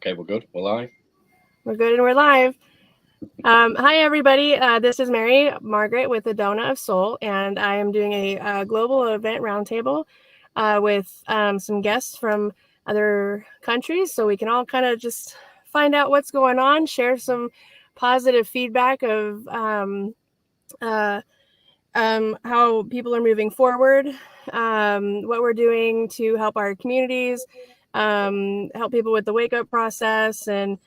Okay, we're good. We're live. We're good and we're live. Hi, everybody. This is Mary Margaret with Adonna of Soul, and I am doing a global event roundtable with some guests from other countries, so we can all kind of just find out what's going on, share some positive feedback of how people are moving forward, what we're doing to help our communities, help people with the wake-up process, and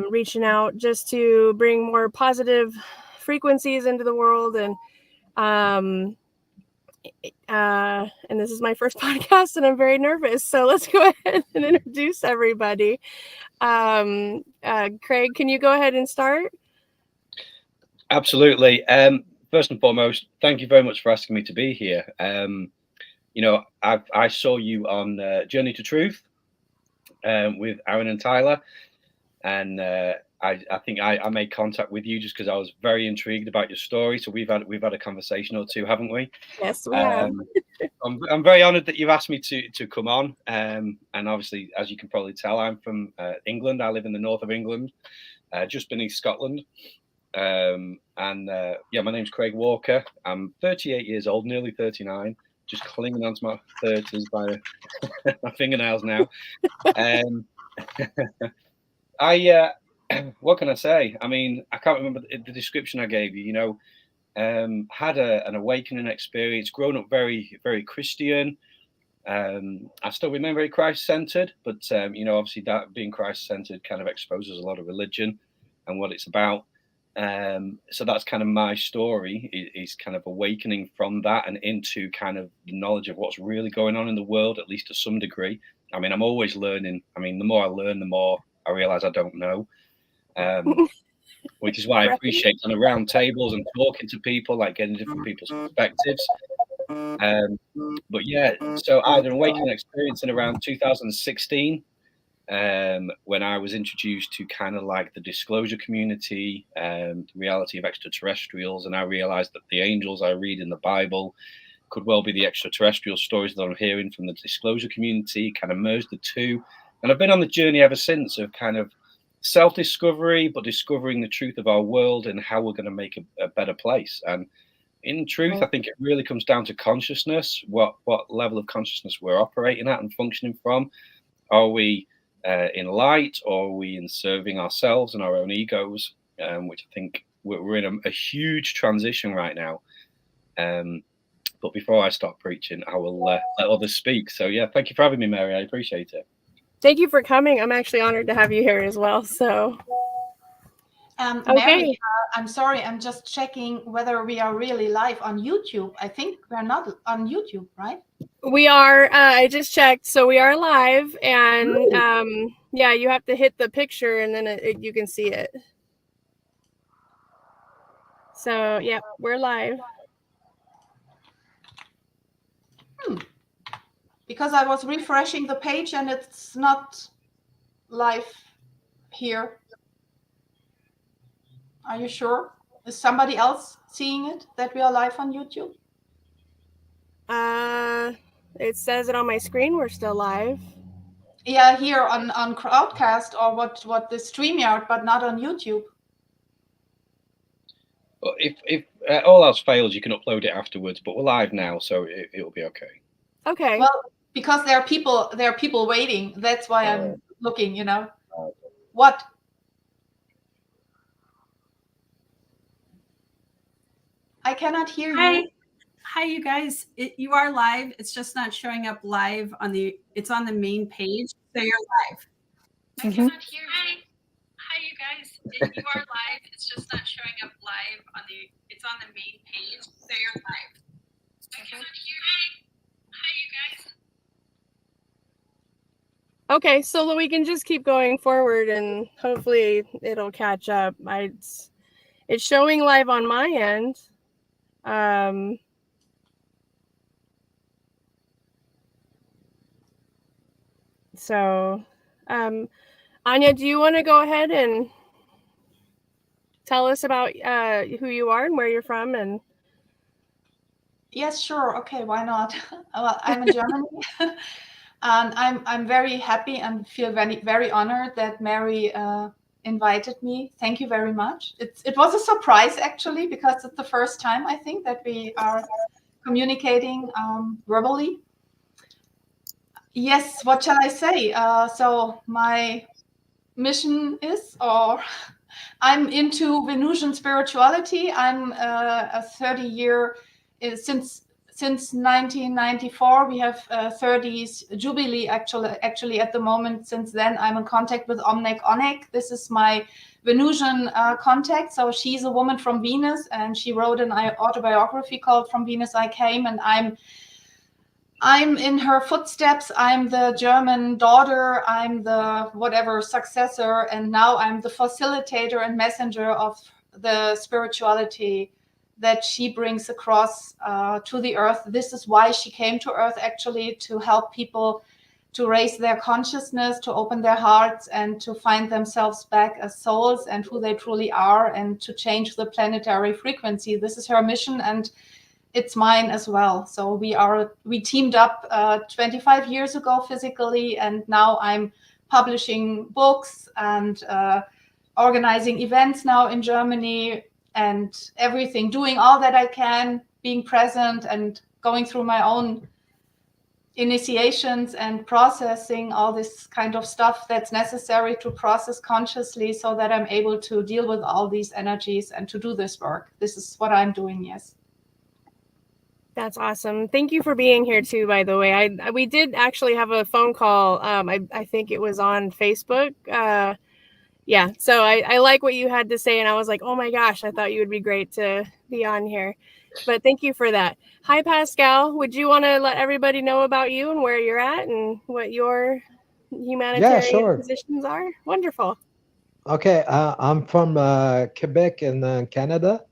reaching out just to bring more positive frequencies into the world. And this is my first podcast, and I'm very nervous. So let's go ahead and introduce everybody. Craig, can you go ahead and start? Absolutely. First and foremost, thank you very much for asking me to be here. I saw you on Journey to Truth with Aaron and Tyler, and I think I made contact with you just because I was very intrigued about your story. So we've had a conversation or two, haven't we? Yes, we have. I'm very honoured that you've asked me to come on. And obviously, as you can probably tell, I'm from England. I live in the north of England, just beneath Scotland. My name's Craig Walker. I'm 38 years old, nearly 39, just clinging onto my 30s by my fingernails now. What can I say? I mean, I can't remember the description I gave you. Had an awakening experience, grown up very, very Christian. I still remain very Christ-centered, but obviously that being Christ-centered kind of exposes a lot of religion and what it's about. So that's kind of my story, is kind of awakening from that and into kind of the knowledge of what's really going on in the world, at least to some degree. I mean, I'm always learning. I mean, the more I learn, the more I realize I don't know, which is why I appreciate kind of round tables and talking to people, like getting different people's perspectives. But yeah, so I had an awakening experience in around 2016. When I was introduced to kind of like the disclosure community, the reality of extraterrestrials, and I realized that the angels I read in the Bible could well be the extraterrestrial stories that I'm hearing from the disclosure community, kind of merged the two. And I've been on the journey ever since of kind of self-discovery, but discovering the truth of our world and how we're going to make a better place. And in truth, I think it really comes down to consciousness, what level of consciousness we're operating at and functioning from. Are we in light, or are we in serving ourselves and our own egos, which I think we're in a huge transition right now. But before I start preaching, I will let others speak. So yeah, thank you for having me, Mary. I appreciate it. Thank you for coming. I'm actually honored to have you here as well. So, okay. Mary, I'm sorry. I'm just checking whether we are really live on YouTube. I think we're not on YouTube, right? We are. I just checked, so we are live, and yeah, you have to hit the picture, and then you can see it. So yeah, we're live. Because I was refreshing the page and it's not live here. Are you sure? Is somebody else seeing it, that we are live on YouTube? It says it on my screen. We're still live. Yeah, here on Crowdcast or what the StreamYard, but not on YouTube. Well, if all else fails, you can upload it afterwards. But we're live now, so it'll be okay. Okay. Well, because there are people waiting. That's why I'm looking. What? I cannot hear you. Hi, you guys. You are live. It's just not showing up live it's on the main page. So you're live. I cannot hear you. Hi, you guys. You are live. It's just not showing up live it's on the main page. So you're live. I cannot hear you. Hi, you guys. Okay, so we can just keep going forward and hopefully it'll catch up. It's showing live on my end. Anya, do you want to go ahead and tell us about who you are and where you're from? And yes, sure. Okay, why not? Well, I'm in Germany. And I'm very happy and feel very, very honored that Mary invited me. Thank you very much. It was a surprise, actually, because it's the first time, I think, that we are communicating verbally. Yes, what shall I say? So my mission is, or I'm into Venusian spirituality. I'm a 30-year, since 1994. We have 30s jubilee actually at the moment. Since then, I'm in contact with Omnek Onek. This is my Venusian contact. So she's a woman from Venus, and she wrote an autobiography called From Venus I Came, and I'm in her footsteps. I'm the German daughter. I'm the whatever successor. And now I'm the facilitator and messenger of the spirituality that she brings across to the earth. This is why she came to earth, actually, to help people to raise their consciousness, to open their hearts, and to find themselves back as souls and who they truly are, and to change the planetary frequency. This is her mission, and it's mine as well. So we teamed up 25 years ago physically, and now I'm publishing books and organizing events now in Germany and everything, doing all that I can, being present and going through my own initiations and processing all this kind of stuff that's necessary to process consciously, so that I'm able to deal with all these energies and to do this work. This is what I'm doing, yes. That's awesome. Thank you for being here too, by the way. We did actually have a phone call. I think it was on Facebook. Yeah. So I like what you had to say, and I was like, oh my gosh, I thought you would be great to be on here. But thank you for that. Hi, Pascal. Would you want to let everybody know about you and where you're at and what your humanitarian positions are? Wonderful. Okay. I'm from Quebec in Canada.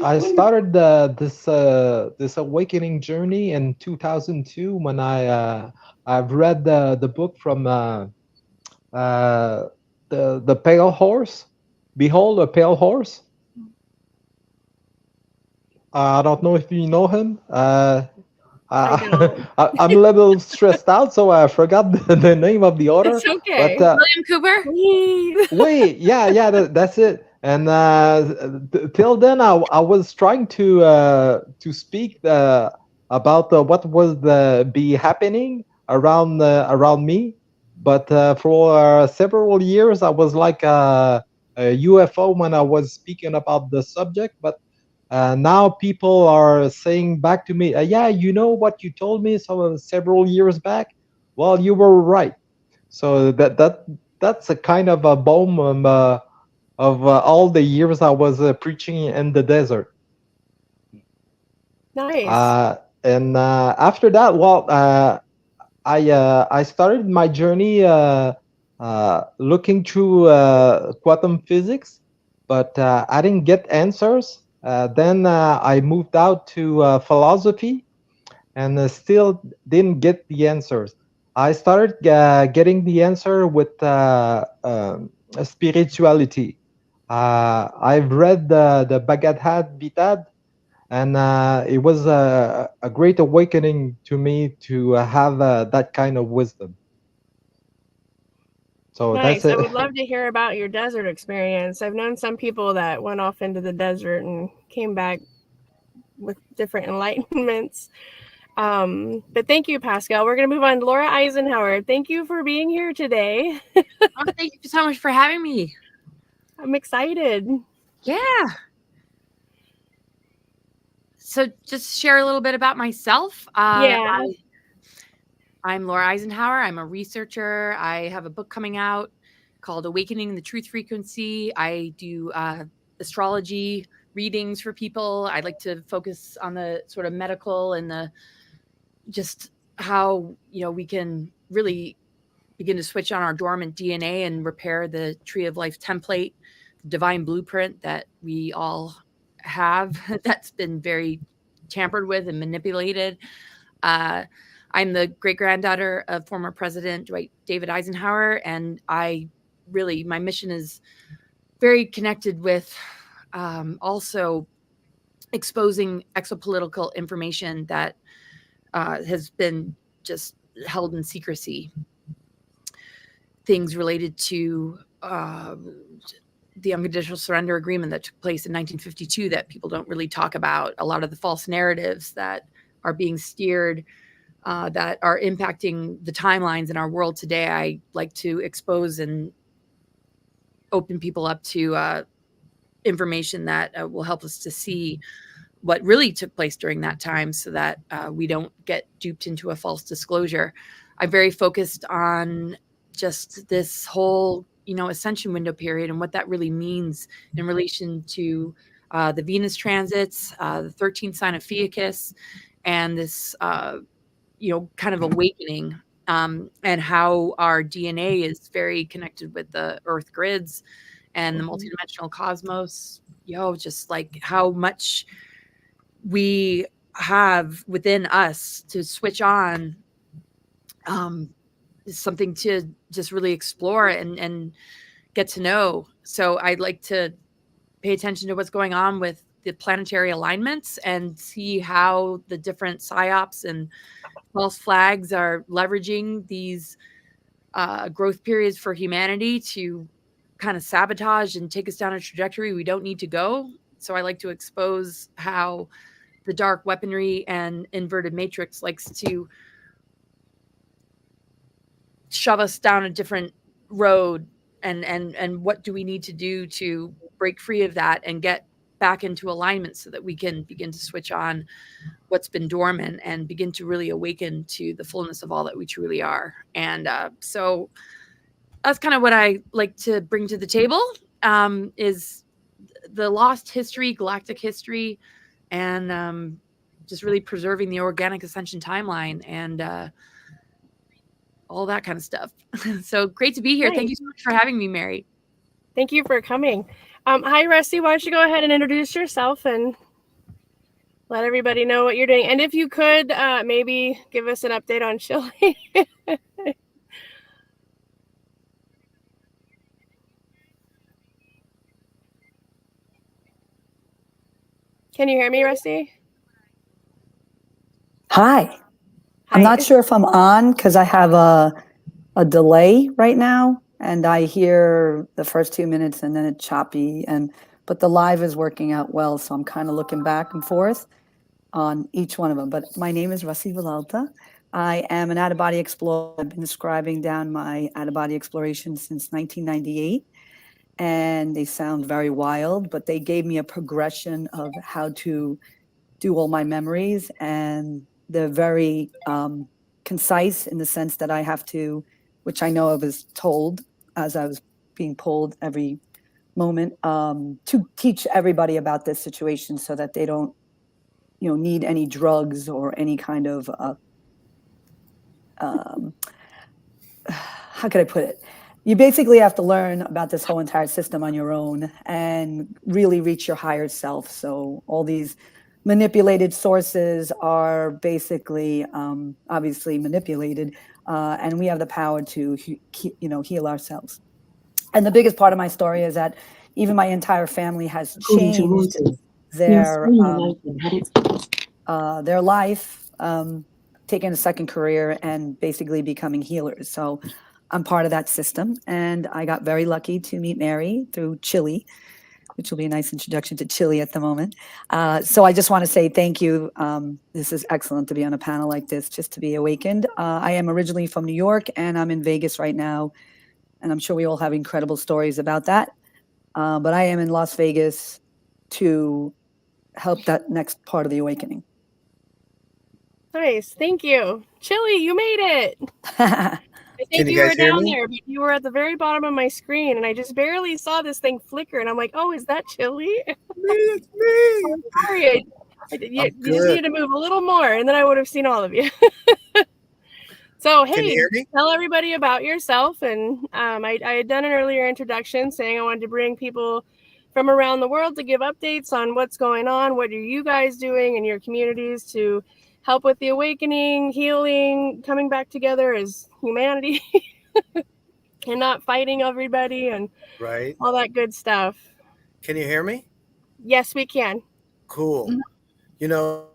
I started this awakening journey in 2002 when I've read the book from the Pale Horse. Behold, a Pale Horse. I don't know if you know him. I'm a little stressed out, so I forgot the name of the author. It's okay. But, William Cooper? Wait, yeah, that's it. And till then, I was trying to speak about what was be happening around me, but for several years I was like a UFO when I was speaking about the subject. But now people are saying back to me, "Yeah, you know what you told me several years back. Well, you were right." So that's a kind of a bomb of all the years I was preaching in the desert. Nice. And after that, well, I started my journey looking through quantum physics, but I didn't get answers. Then I moved out to philosophy, and still didn't get the answers. I started getting the answer with spirituality. I've read the Bhagavad Gita, and it was a great awakening to me to have that kind of wisdom. So nice. that's it. I would love to hear about your desert experience. I've known some people that went off into the desert and came back with different enlightenments. But thank you, Pascal. We're going to move on to Laura Eisenhower. Thank you for being here today. Oh, thank you so much for having me. I'm excited. Yeah. So just share a little bit about myself. Yeah. I'm Laura Eisenhower. I'm a researcher. I have a book coming out called Awakening the Truth Frequency. I do astrology readings for people. I like to focus on the sort of medical and the just how, we can really begin to switch on our dormant DNA and repair the Tree of Life template, the divine blueprint that we all have that's been very tampered with and manipulated. I'm the great-granddaughter of former President David Eisenhower, and my mission is very connected with also exposing exopolitical information that has been just held in secrecy. Things related to the unconditional surrender agreement that took place in 1952 that people don't really talk about. A lot of the false narratives that are being steered that are impacting the timelines in our world today, I like to expose and open people up to information that will help us to see what really took place during that time, so that we don't get duped into a false disclosure. I'm very focused on just this whole, ascension window period and what that really means in relation to the Venus transits, the 13th sign of Fiacus, and this, kind of awakening, and how our DNA is very connected with the Earth grids and the multidimensional cosmos. Just like how much we have within us to switch on, is something to just really explore and get to know. So I'd like to pay attention to what's going on with the planetary alignments and see how the different psyops and false flags are leveraging these growth periods for humanity to kind of sabotage and take us down a trajectory we don't need to go. So I like to expose how the dark weaponry and inverted matrix likes to shove us down a different road, and what do we need to do to break free of that and get back into alignment so that we can begin to switch on what's been dormant and begin to really awaken to the fullness of all that we truly are. And so that's kind of what I like to bring to the table, is the lost history, galactic history, and just really preserving the organic ascension timeline and all that kind of stuff. So great to be here. Nice. Thank you so much for having me, Mary. Thank you for coming. Hi, Rusty. Why don't you go ahead and introduce yourself and let everybody know what you're doing. And if you could, maybe give us an update on Chile. Can you hear me, Rusty? Hi. I'm not sure if I'm on because I have a delay right now, and I hear the first 2 minutes and then it's choppy, but the live is working out well, so I'm kind of looking back and forth on each one of them. But my name is Rusty MKDELTA. I am an out-of-body explorer. I've been describing down my out-of-body exploration since 1998, and they sound very wild, but they gave me a progression of how to do all my memories, and they're very concise in the sense that I have to, which I know I was told as I was being pulled every moment, to teach everybody about this situation so that they don't, need any drugs or any kind of, how could I put it? You basically have to learn about this whole entire system on your own and really reach your higher self. So all these manipulated sources are basically, obviously manipulated, and we have the power to, heal ourselves. And the biggest part of my story is that even my entire family has changed their life, taking a second career and basically becoming healers. So I'm part of that system, and I got very lucky to meet Mary through Chile, which will be a nice introduction to Chile at the moment. So I just want to say thank you. This is excellent to be on a panel like this, just to be awakened. I am originally from New York, and I'm in Vegas right now, and I'm sure we all have incredible stories about that. But I am in Las Vegas to help that next part of the awakening. Nice. Thank you. Chile, you made it. I think you were down there, but you were at the very bottom of my screen, and I just barely saw this thing flicker, and I'm like, oh, is that Chile? It's me. I'm sorry. You just needed to move a little more, and then I would have seen all of you. So, hey, tell everybody about yourself. And I had done an earlier introduction saying I wanted to bring people from around the world to give updates on what's going on. What are you guys doing in your communities to help with the awakening, healing, coming back together as humanity and not fighting everybody and all that good stuff. Can you hear me? Yes, we can. Cool. You know,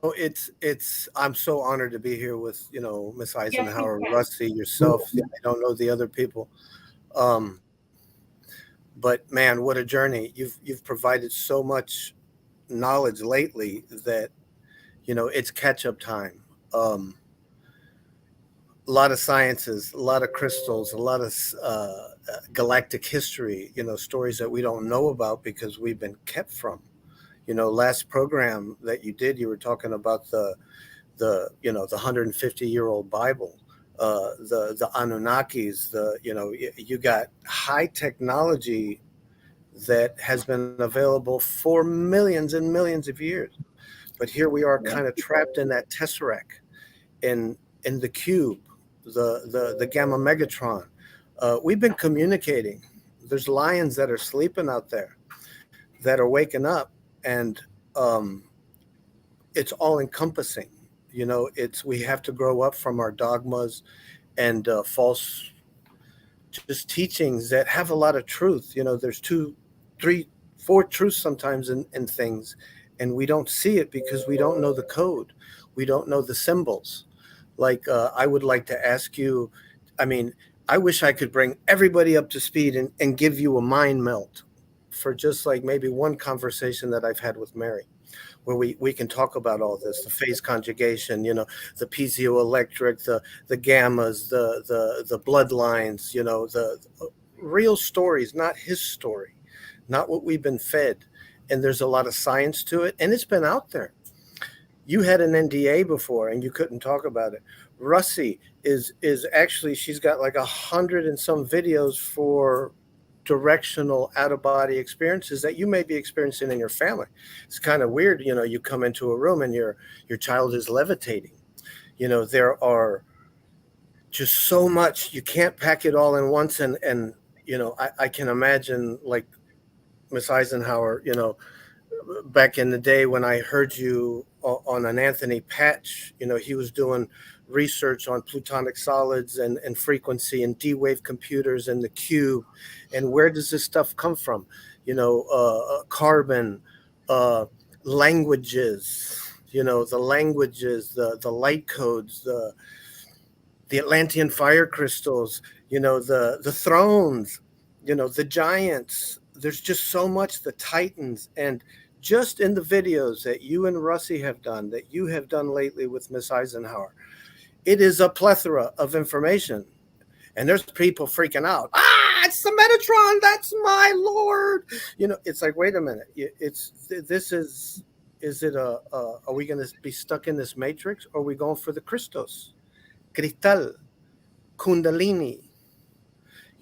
I'm so honored to be here with, Miss Eisenhower, Rusty, yourself. I don't know the other people. But man, what a journey. You've provided so much knowledge lately that, it's catch-up time. A lot of sciences, a lot of crystals, a lot of galactic history, stories that we don't know about because we've been kept from. Last program that you did, you were talking about the 150-year-old Bible, the Anunnakis, you got high technology that has been available for millions and millions of years. But here we are kind of trapped in that tesseract, in the cube, the gamma megatron. We've been communicating. There's lions that are sleeping out there that are waking up, and it's all encompassing. We have to grow up from our dogmas and false just teachings that have a lot of truth. There's 2, 3, 4 truths sometimes in things, and we don't see it because we don't know the code. We don't know the symbols. Like, I would like to ask you, I wish I could bring everybody up to speed and give you a mind melt for just like maybe one conversation that I've had with Mary, where we can talk about all this, the phase conjugation, the piezoelectric, the gammas, the bloodlines, the real stories, not his story, not what we've been fed. And there's a lot of science to it, and it's been out there. You had an NDA before and you couldn't talk about it. Russie is actually, she's got like 100 and some videos for directional out-of-body experiences that you may be experiencing in your family. It's kind of weird, you come into a room and your child is levitating. There are just so much, you can't pack it all in once. And I can imagine, like Miss Eisenhower, back in the day when I heard you on an Anthony Patch, he was doing research on plutonic solids and frequency and D-wave computers and the cube. And where does this stuff come from? Carbon, languages, the languages, the light codes, the Atlantean fire crystals, the thrones, the giants. There's just so much, the titans. And just in the videos that you and Russie have done, that you have done lately with Miss Eisenhower, it is a plethora of information. And there's people freaking out. It's the Metatron. That's my Lord. It's like, wait a minute. Is it are we going to be stuck in this matrix? Or are we going for the Christos, Cristal, Kundalini?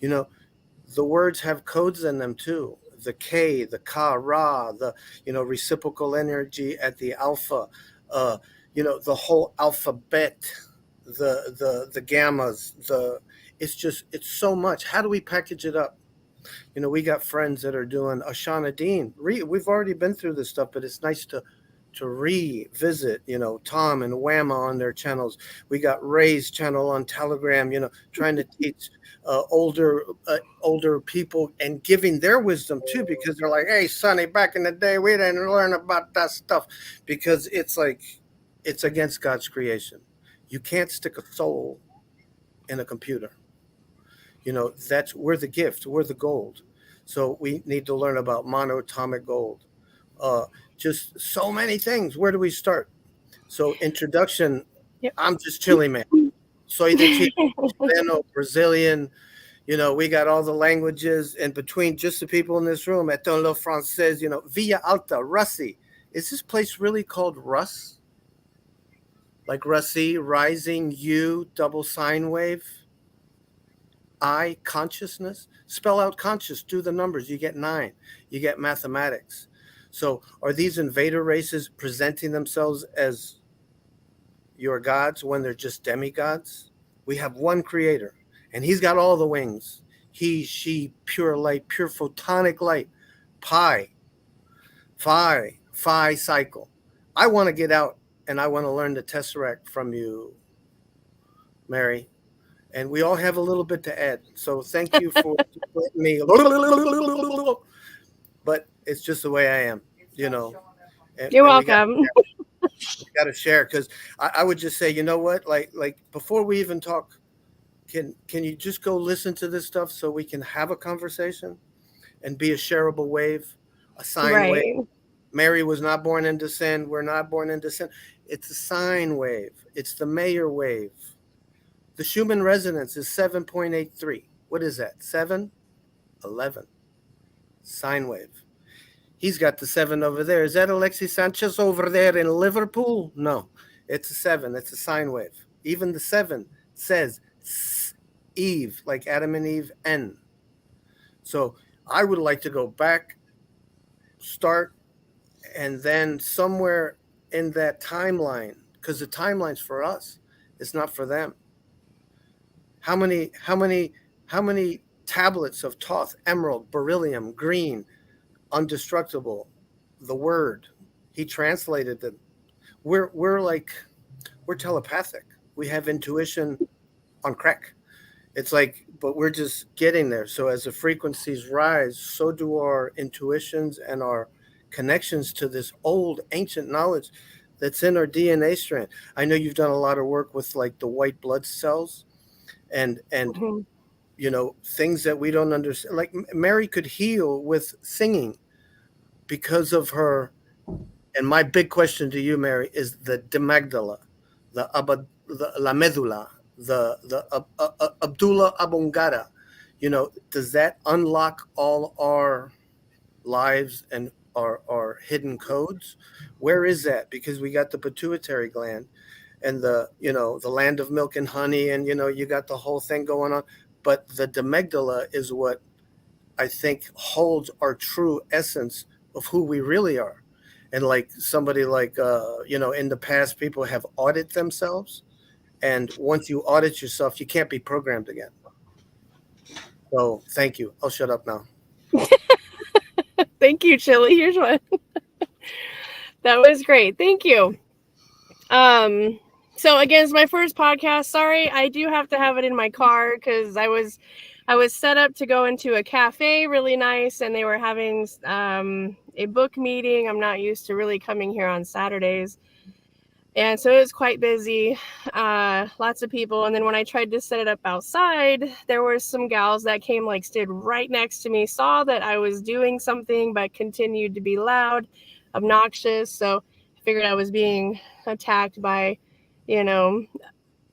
The words have codes in them too. The K, the Ka, Ra, the, reciprocal energy at the alpha, the whole alphabet, the gammas, it's so much. How do we package it up? We got friends that are doing Ashana Dean. We've already been through this stuff, but it's nice to revisit, Tom and Whamma on their channels. We got Ray's channel on Telegram, trying to teach older people and giving their wisdom too, because they're like, hey, Sonny, back in the day, we didn't learn about that stuff, because it's like, it's against God's creation. You can't stick a soul in a computer. We're the gift, we're the gold. So we need to learn about monoatomic gold. Just so many things. Where do we start? So introduction, I'm just Chile man. Soy de Chile, Chileno, Brazilian. We got all the languages, and between just the people in this room, Adonna le Français, Villa Alta, Russie. Is this place really called Russ? Like Russie, rising, U, double sine wave, I, consciousness. Spell out conscious, do the numbers, you get 9. You get mathematics. So are these invader races presenting themselves as your gods when they're just demigods? We have one creator, and he's got all the wings. He, she, pure light, pure photonic light, pi, phi cycle. I want to get out, and I want to learn the tesseract from you, Mary. And we all have a little bit to add. So thank you for letting me. But it's just the way I am, And You're welcome. got to share, because I would just say, you know what, like before we even talk, can you just go listen to this stuff so we can have a conversation and be a shareable wave, a sine wave. Mary was not born into sin. We're not born into sin. It's a sine wave. It's the Mayer wave. The Schumann resonance is 7.83. What is that? 711. Sine wave. He's got the 7 over there. Is that Alexis Sanchez over there in Liverpool? No, it's a 7. It's a sine wave. Even the 7 says Eve, like Adam and Eve, N. So I would like to go back, start, and then somewhere in that timeline, because the timeline's for us, it's not for them. How many tablets of Thoth, emerald, beryllium, green, undestructible, the word, he translated them. We're telepathic. We have intuition on crack. It's like, but we're just getting there. So as the frequencies rise, so do our intuitions and our connections to this old ancient knowledge that's in our DNA strand. I know you've done a lot of work with like the white blood cells and you know, things that we don't understand. Like Mary could heal with singing because of her. And my big question to you, Mary, is the demagdala, la medulla, the Abdullah Abongada. You know, does that unlock all our lives and our hidden codes? Where is that? Because we got the pituitary gland and the land of milk and honey, and you got the whole thing going on. But the demagdala is what I think holds our true essence of who we really are. And like somebody like in the past, people have audited themselves, and once you audit yourself, you can't be programmed again. So thank you. I'll shut up now. Thank you, Chili. Here's one. That was great. Thank you. So again, it's my first podcast. Sorry, I do have to have it in my car because I was set up to go into a cafe, really nice, and they were having a book meeting. I'm not used to really coming here on Saturdays. And so it was quite busy, lots of people. And then when I tried to set it up outside, there were some gals that came, like stood right next to me, saw that I was doing something, but continued to be loud, obnoxious. So I figured I was being attacked by,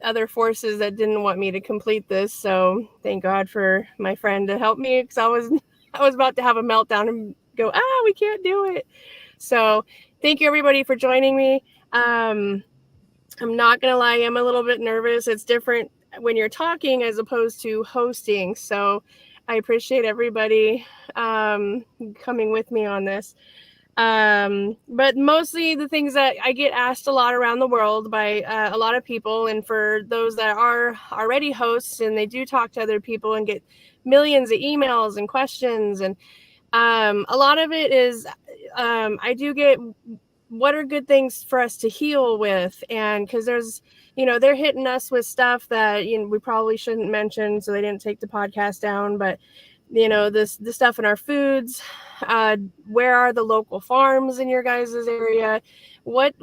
other forces that didn't want me to complete this. So thank God for my friend to help me, because I was about to have a meltdown and go, we can't do it. So thank you everybody for joining me. I'm not gonna lie, I'm a little bit nervous. It's different when you're talking as opposed to hosting. So I appreciate everybody coming with me on this. But mostly the things that I get asked a lot around the world by a lot of people, and for those that are already hosts and they do talk to other people and get millions of emails and questions, and a lot of it is I do get, what are good things for us to heal with? And because there's, they're hitting us with stuff that, we probably shouldn't mention, so they didn't take the podcast down. But, the stuff in our foods, where are the local farms in your guys' area? What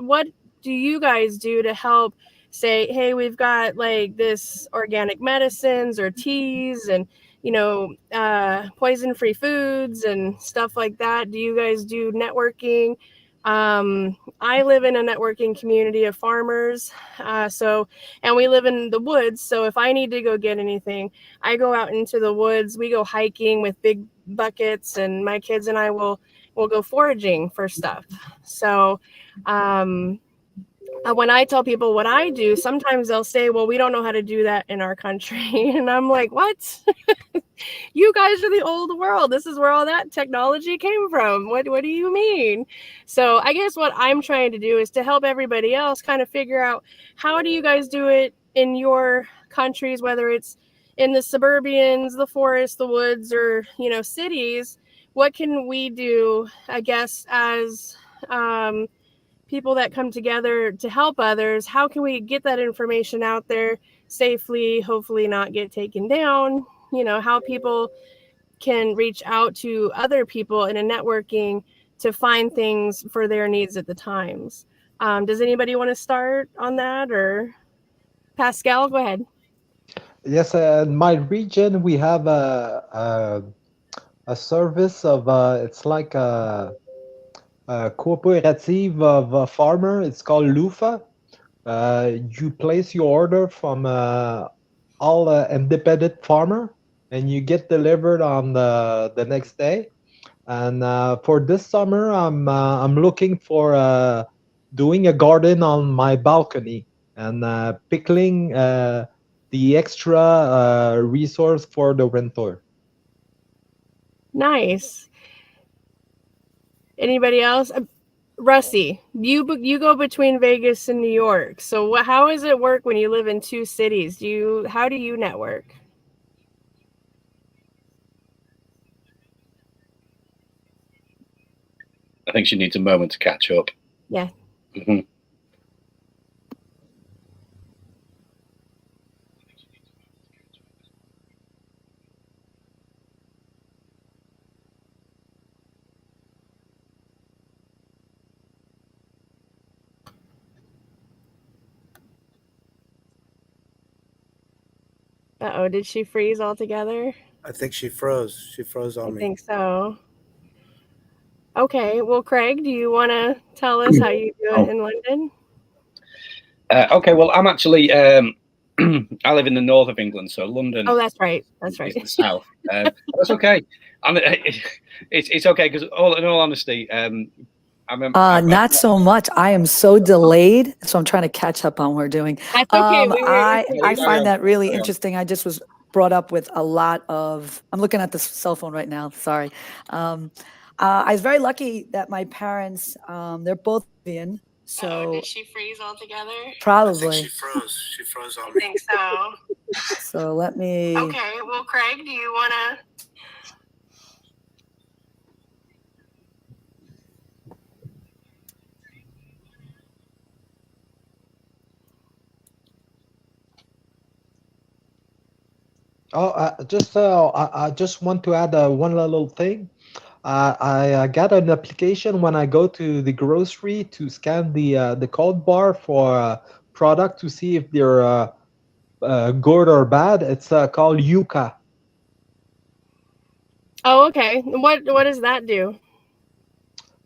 do you guys do to help say, hey, we've got like this organic medicines or teas and, poison-free foods and stuff like that? Do you guys do networking? I live in a networking community of farmers. And we live in the woods. So if I need to go get anything, I go out into the woods. We go hiking with big buckets, and my kids and I will go foraging for stuff. So, when I tell people what I do, sometimes they'll say, well, we don't know how to do that in our country. And I'm like, what? You guys are the old world. This is where all that technology came from. What do you mean? So I guess what I'm trying to do is to help everybody else kind of figure out, how do you guys do it in your countries, whether it's in the suburbians, the forests, the woods, or, cities. What can we do, I guess, as people that come together to help others? How can we get that information out there safely, hopefully not get taken down? How people can reach out to other people in a networking to find things for their needs at the times. Does anybody want to start on that, or Pascal? Go ahead. Yes, in my region we have a service of it's like a cooperative of a farmer. It's called Lufa. You place your order from all independent farmer, and you get delivered on the next day. And for this summer, I'm looking for doing a garden on my balcony and pickling the extra resource for the winter. Nice. Anybody else? Rusty, you go between Vegas and New York. So how does it work when you live in two cities? How do you network? I think she needs a moment to catch up. Yeah. Mm-hmm. Uh-oh, did she freeze altogether? I think she froze. She froze on me. I think so. Okay, well, Craig, do you want to tell us how you do it in London? Okay, well, I'm actually, I live in the north of England, so London. Oh, that's right. That's right. Is the south. That's okay. It's okay, because in all honesty, not so much. I am so delayed, so I'm trying to catch up on what we're doing. That's okay. I find that really interesting. I just was brought up with a lot of. I'm looking at the cell phone right now. Sorry. I was very lucky that my parents, they're both Indian. So did she freeze altogether? Probably. I think she froze. She froze on me. I think so. So let me. Okay. Well, Craig, do you want to? Oh, I just want to add one little thing. I got an application when I go to the grocery to scan the code bar for product to see if they're good or bad. It's called Yuka. Oh, okay. What does that do?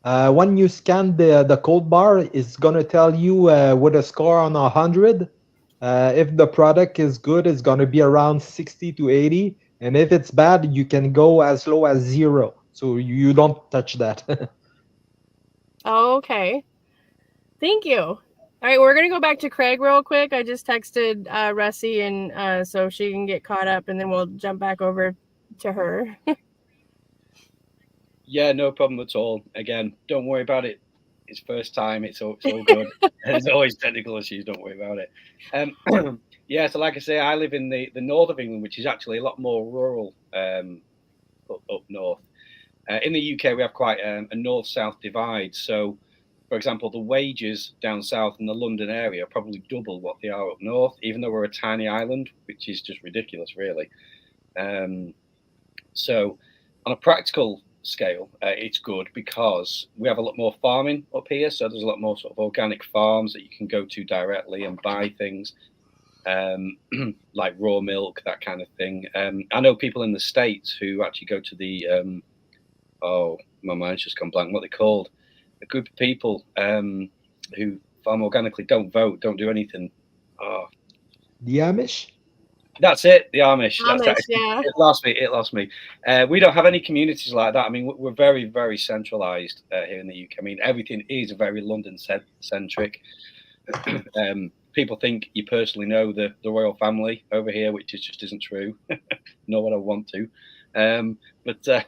When you scan the code bar, it's gonna tell you with a score on 100. If the product is good, it's gonna be around 60 to 80, and if it's bad, you can go as low as 0. So you don't touch that. Oh, okay. Thank you. All right, we're gonna go back to Craig real quick. I just texted Russie, and so she can get caught up, and then we'll jump back over to her. Yeah, no problem at all. Again, don't worry about it. It's first time. It's all good. There's always technical issues. Don't worry about it. Yeah, so like I say, I live in the north of England, which is actually a lot more rural up north. In the UK, we have quite a north-south divide. So, for example, the wages down south in the London area are probably double what they are up north, even though we're a tiny island, which is just ridiculous, really. So, on a practical scale, it's good because we have a lot more farming up here. So there's a lot more sort of organic farms that you can go to directly and buy things like raw milk, that kind of thing. I know people in the States who actually go to the oh, my mind's just gone blank. What they called? A group of people who farm organically, don't vote, don't do anything. Oh, The Amish? That's it, the Amish. Yeah. It lost me. We don't have any communities like that. I mean, we're very, very centralized here in the UK. I mean, everything is very London-centric. People think you personally know the royal family over here, which just isn't true. Nor would I want to. But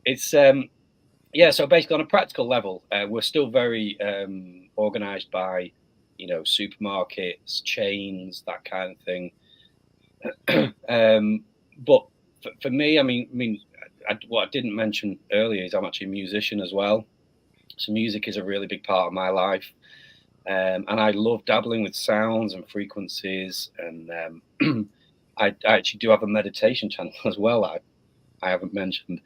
it's yeah. So basically, on a practical level, we're still very organized by, you know, supermarkets, chains, that kind of thing. But for me, I mean, what I didn't mention earlier is I'm actually a musician as well. So music is a really big part of my life. And I love dabbling with sounds and frequencies. And I actually do have a meditation channel as well. I haven't mentioned.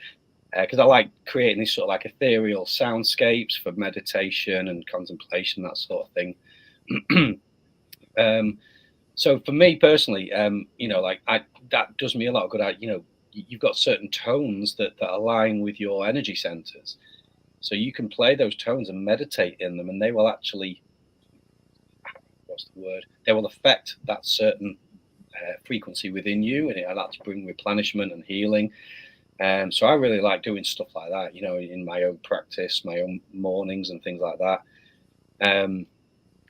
because I like creating these sort of like ethereal soundscapes for meditation and contemplation, that sort of thing. So for me personally, like that does me a lot of good. You've got certain tones that align with your energy centers, so you can play those tones and meditate in them, and they will actually, what's the word? They will affect that certain frequency within you, and it'll actually bring replenishment and healing. So I really like doing stuff like that, in my own practice, my own mornings and things like that.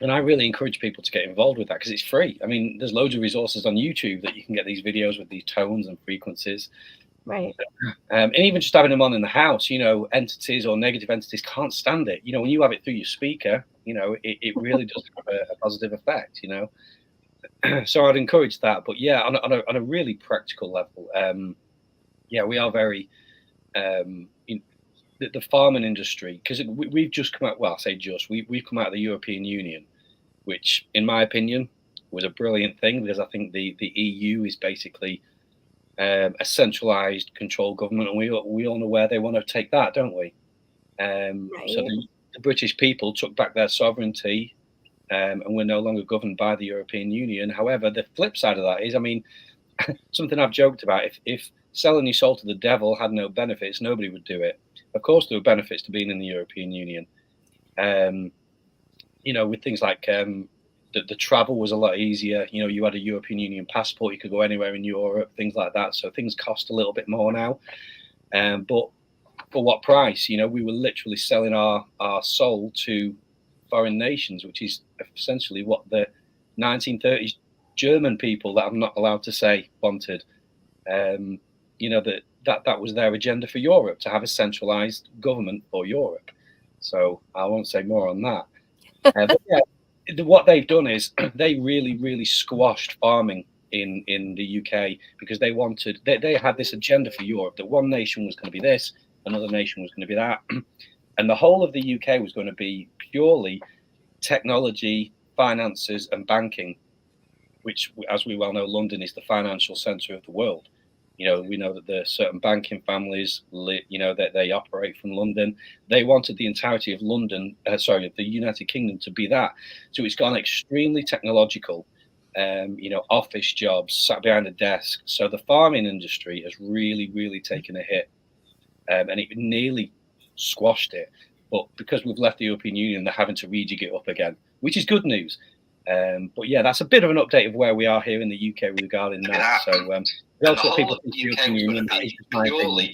And I really encourage people to get involved with that because it's free. I mean, there's loads of resources on YouTube that you can get these videos with these tones and frequencies. Right. And even just having them on in the house, entities or negative entities can't stand it. When you have it through your speaker, it really does have a positive effect, So I'd encourage that. But yeah, on a really practical level, we are very, the farming industry, because we've just come out, well, I say just, we've come out of the European Union, which in my opinion was a brilliant thing, because I think the EU is basically a centralized control government, and we all know where they want to take that, don't we? Right. So the British people took back their sovereignty, and we're no longer governed by the European Union. However, the flip side of that is, I mean, something I've joked about, if selling your soul to the devil had no benefits, nobody would do it. Of course, there were benefits to being in the European Union. With things like the travel was a lot easier. You had a European Union passport, you could go anywhere in Europe, things like that. So things cost a little bit more now. But for what price? We were literally selling our soul to foreign nations, which is essentially what the 1930s German people, that I'm not allowed to say, wanted. That was their agenda for Europe, to have a centralized government for Europe. So I won't say more on that. But yeah, what they've done is they really, really squashed farming in the UK, because they had this agenda for Europe, that one nation was going to be this, another nation was going to be that. And the whole of the UK was going to be purely technology, finances, and banking, which, as we well know, London is the financial center of the world. We know that there are certain banking families, that they operate from London. They wanted the entirety of the United Kingdom to be that. So it's gone extremely technological, office jobs, sat behind a desk. So the farming industry has really, really taken a hit, and it nearly squashed it. But because we've left the European Union, they're having to rejig it up again, which is good news. But yeah, that's a bit of an update of where we are here in the UK regarding that. So that's what people think the European Union is, my opinion.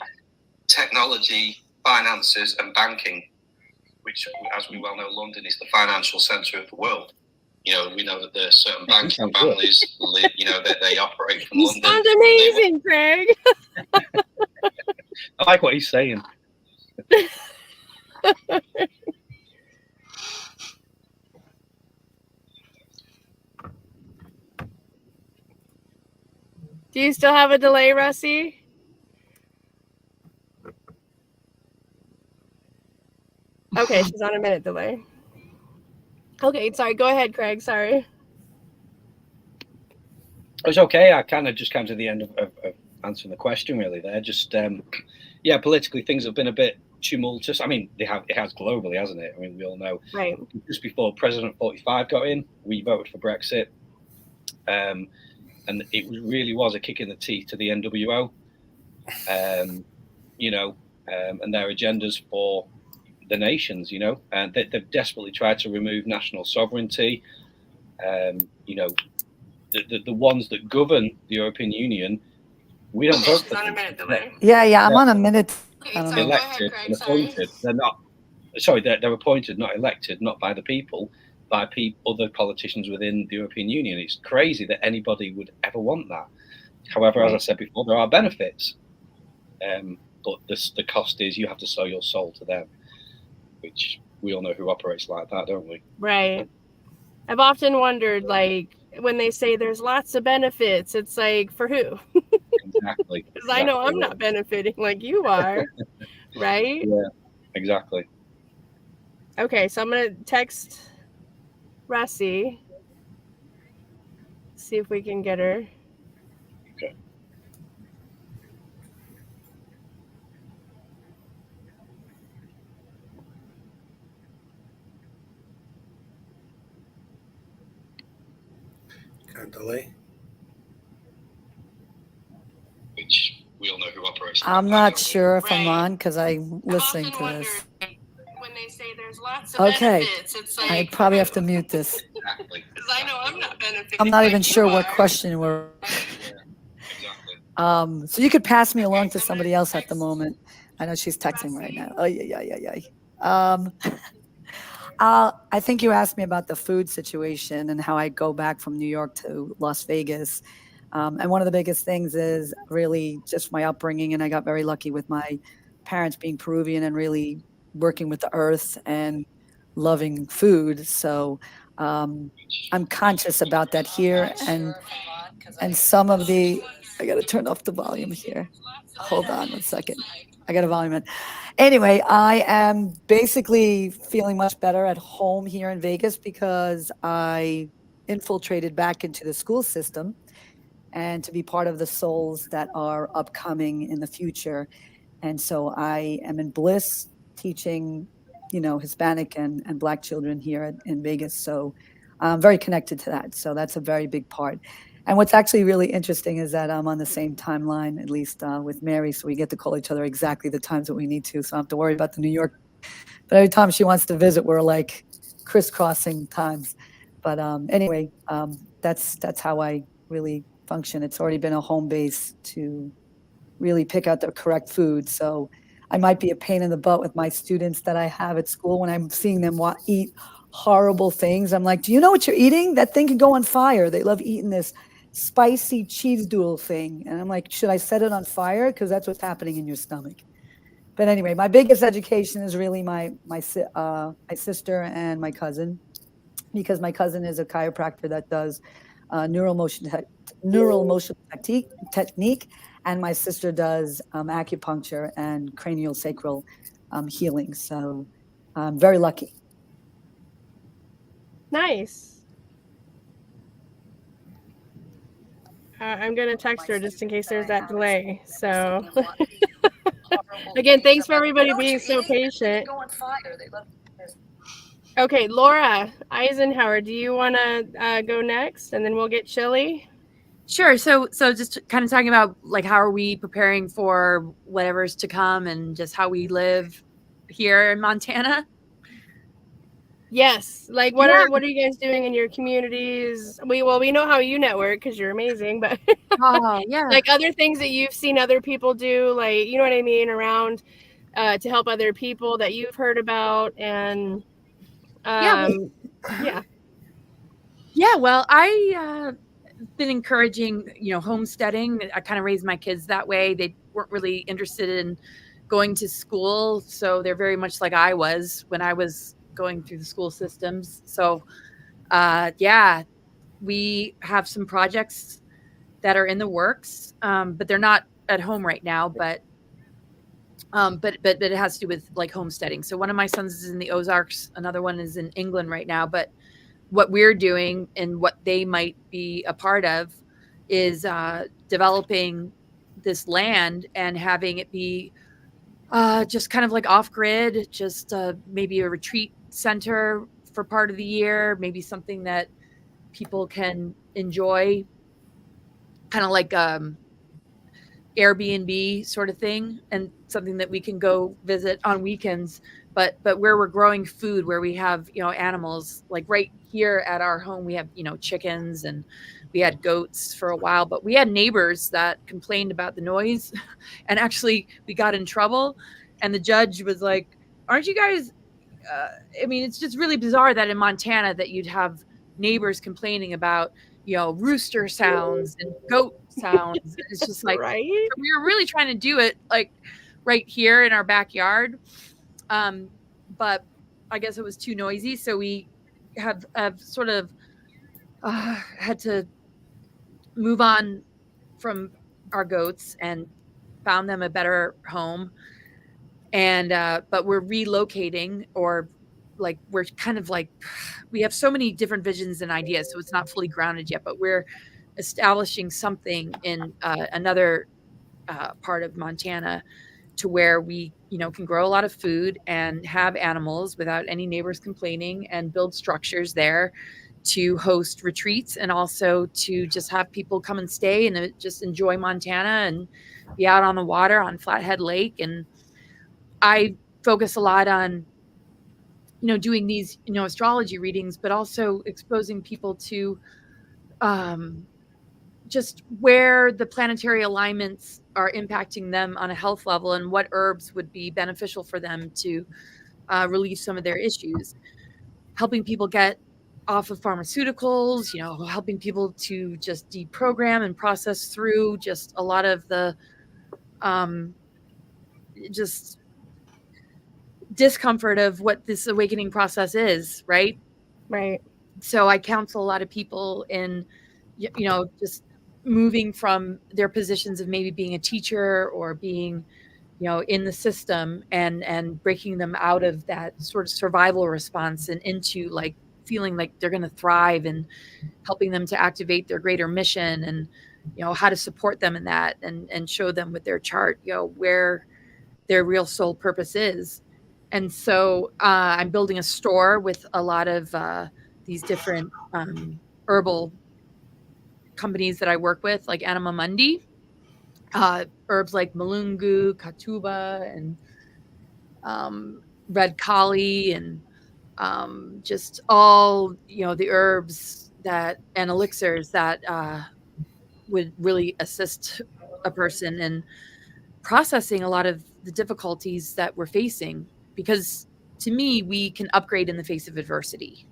Technology, finances, and banking, which, as we well know, London is the financial centre of the world. We know that there are certain banking families, that they operate from London. Sounds amazing, Craig. I like what he's saying. Do you still have a delay, Russie? Okay, she's on a minute delay. Okay, sorry. Go ahead, Craig. Sorry. It's okay. I kind of just came to the end of answering the question, really, there. Just, politically, things have been a bit tumultuous. I mean, it has globally, hasn't it? I mean, we all know. Right. Just before President 45 got in, we voted for Brexit. And it really was a kick in the teeth to the NWO, and their agendas for the nations, and they've desperately tried to remove national sovereignty. The ones that govern the European Union, we don't vote for them. Yeah, I'm on a minute. Elected and appointed. They're not. Sorry, they're appointed, not elected, not by the people. By other politicians within the European Union. It's crazy that anybody would ever want that. However, as I said before, there are benefits, but the cost is you have to sell your soul to them, which we all know who operates like that, don't we? Right. I've often wondered, like, when they say there's lots of benefits, it's like, for who? Exactly. Because I know I'm not benefiting like you are, right? Yeah, exactly. Okay, so I'm going to text Russie, see if we can get her. Okay. delay. Which we all know who operates. I'm not sure if I'm on because I'm listening to this. When they say there's lots of Okay, benefits, it's I like, probably have to mute this. Exactly. because I know I'm not benefiting. I'm not like even you sure what are. question we're. Exactly. So you could pass me along to somebody else at the moment. I know she's texting right now. Oh yeah. I think you asked me about the food situation and how I go back from New York to Las Vegas. And one of the biggest things is really just my upbringing. And I got very lucky with my parents being Peruvian and really working with the earth and loving food. So I'm conscious about that here. And some of the, I got to turn off the volume here. Hold on 1 second. I got a volume in. Anyway, I am basically feeling much better at home here in Vegas because I infiltrated back into the school system and to be part of the souls that are upcoming in the future. And so I am in Bliss teaching, Hispanic and Black children here in Vegas. So I'm very connected to that. So that's a very big part. And what's actually really interesting is that I'm on the same timeline, at least with Mary. So we get to call each other exactly the times that we need to. So I don't have to worry about the New York. But every time she wants to visit, we're like crisscrossing times. But anyway, that's how I really function. It's already been a home base to really pick out the correct food. So I might be a pain in the butt with my students that I have at school when I'm seeing them eat horrible things. I'm like, do you know what you're eating? That thing can go on fire. They love eating this spicy cheese doodle thing. And I'm like, should I set it on fire? Because that's what's happening in your stomach. But anyway, my biggest education is really my sister and my cousin, because my cousin is a chiropractor that does neural motion technique, and my sister does acupuncture and cranial sacral healing. So I'm very lucky. Nice. I'm going to text her just in case there's that delay. So again, thanks for everybody being so patient. Okay, Laura Eisenhower, do you want to go next and then we'll get chilly? Sure. So just kind of talking about like how are we preparing for whatever's to come and just how we live here in Montana? Yes. Like what are you guys doing in your communities? We know how you network because you're amazing, but like other things that you've seen other people do, like, you know what I mean, around to help other people that you've heard about. And yeah. Well, I been encouraging, homesteading. I kind of raised my kids that way. They weren't really interested in going to school, so they're very much like I was when I was going through the school systems. So we have some projects that are in the works, but they're not at home right now, but it has to do with like homesteading. So one of my sons is in the Ozarks, another one is in England right now, but what we're doing and what they might be a part of is developing this land and having it be just kind of like off grid, just maybe a retreat center for part of the year, maybe something that people can enjoy, kind of like Airbnb sort of thing, and something that we can go visit on weekends, but where we're growing food, where we have, animals, like right here at our home, we have, chickens, and we had goats for a while, but we had neighbors that complained about the noise and actually we got in trouble. And the judge was like, aren't you guys, it's just really bizarre that in Montana that you'd have neighbors complaining about, rooster sounds and goat sounds. It's just like, right? We were really trying to do it like right here in our backyard. But I guess it was too noisy. So we have sort of had to move on from our goats and found them a better home. And, but we're relocating, or like, we're kind of like, we have so many different visions and ideas, so it's not fully grounded yet, but we're establishing something in another part of Montana to where we, can grow a lot of food and have animals without any neighbors complaining, and build structures there to host retreats and also to just have people come and stay and just enjoy Montana and be out on the water on Flathead Lake. And I focus a lot on, doing these, astrology readings, but also exposing people to just where the planetary alignments are impacting them on a health level and what herbs would be beneficial for them to relieve some of their issues, helping people get off of pharmaceuticals, helping people to just deprogram and process through just a lot of the just discomfort of what this awakening process is, right? Right. So I counsel a lot of people in, just moving from their positions of maybe being a teacher or being, in the system and breaking them out of that sort of survival response and into like feeling like they're going to thrive and helping them to activate their greater mission and, how to support them in that and show them with their chart, where their real soul purpose is. And so I'm building a store with a lot of these different herbal companies that I work with, like Anima Mundi, herbs like Malungu, Katuba, and Red Kali, and just all, the herbs and elixirs that would really assist a person in processing a lot of the difficulties that we're facing. Because to me, we can upgrade in the face of adversity.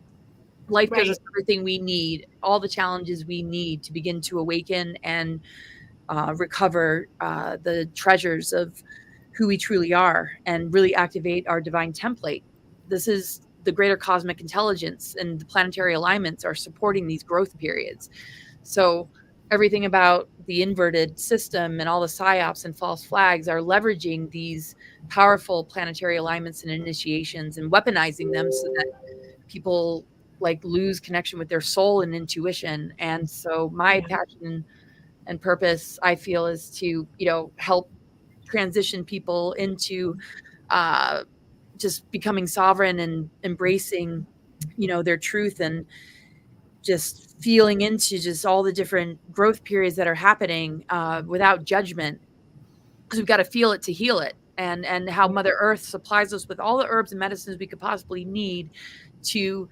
Life gives us everything we need, all the challenges we need to begin to awaken and recover the treasures of who we truly are and really activate our divine template. This is the greater cosmic intelligence, and the planetary alignments are supporting these growth periods. So everything about the inverted system and all the psyops and false flags are leveraging these powerful planetary alignments and initiations and weaponizing them so that people like lose connection with their soul and intuition. And so my passion and purpose, I feel, is to, help transition people into just becoming sovereign and embracing, their truth and just feeling into just all the different growth periods that are happening without judgment, because we've got to feel it to heal it. And how Mother Earth supplies us with all the herbs and medicines we could possibly need to,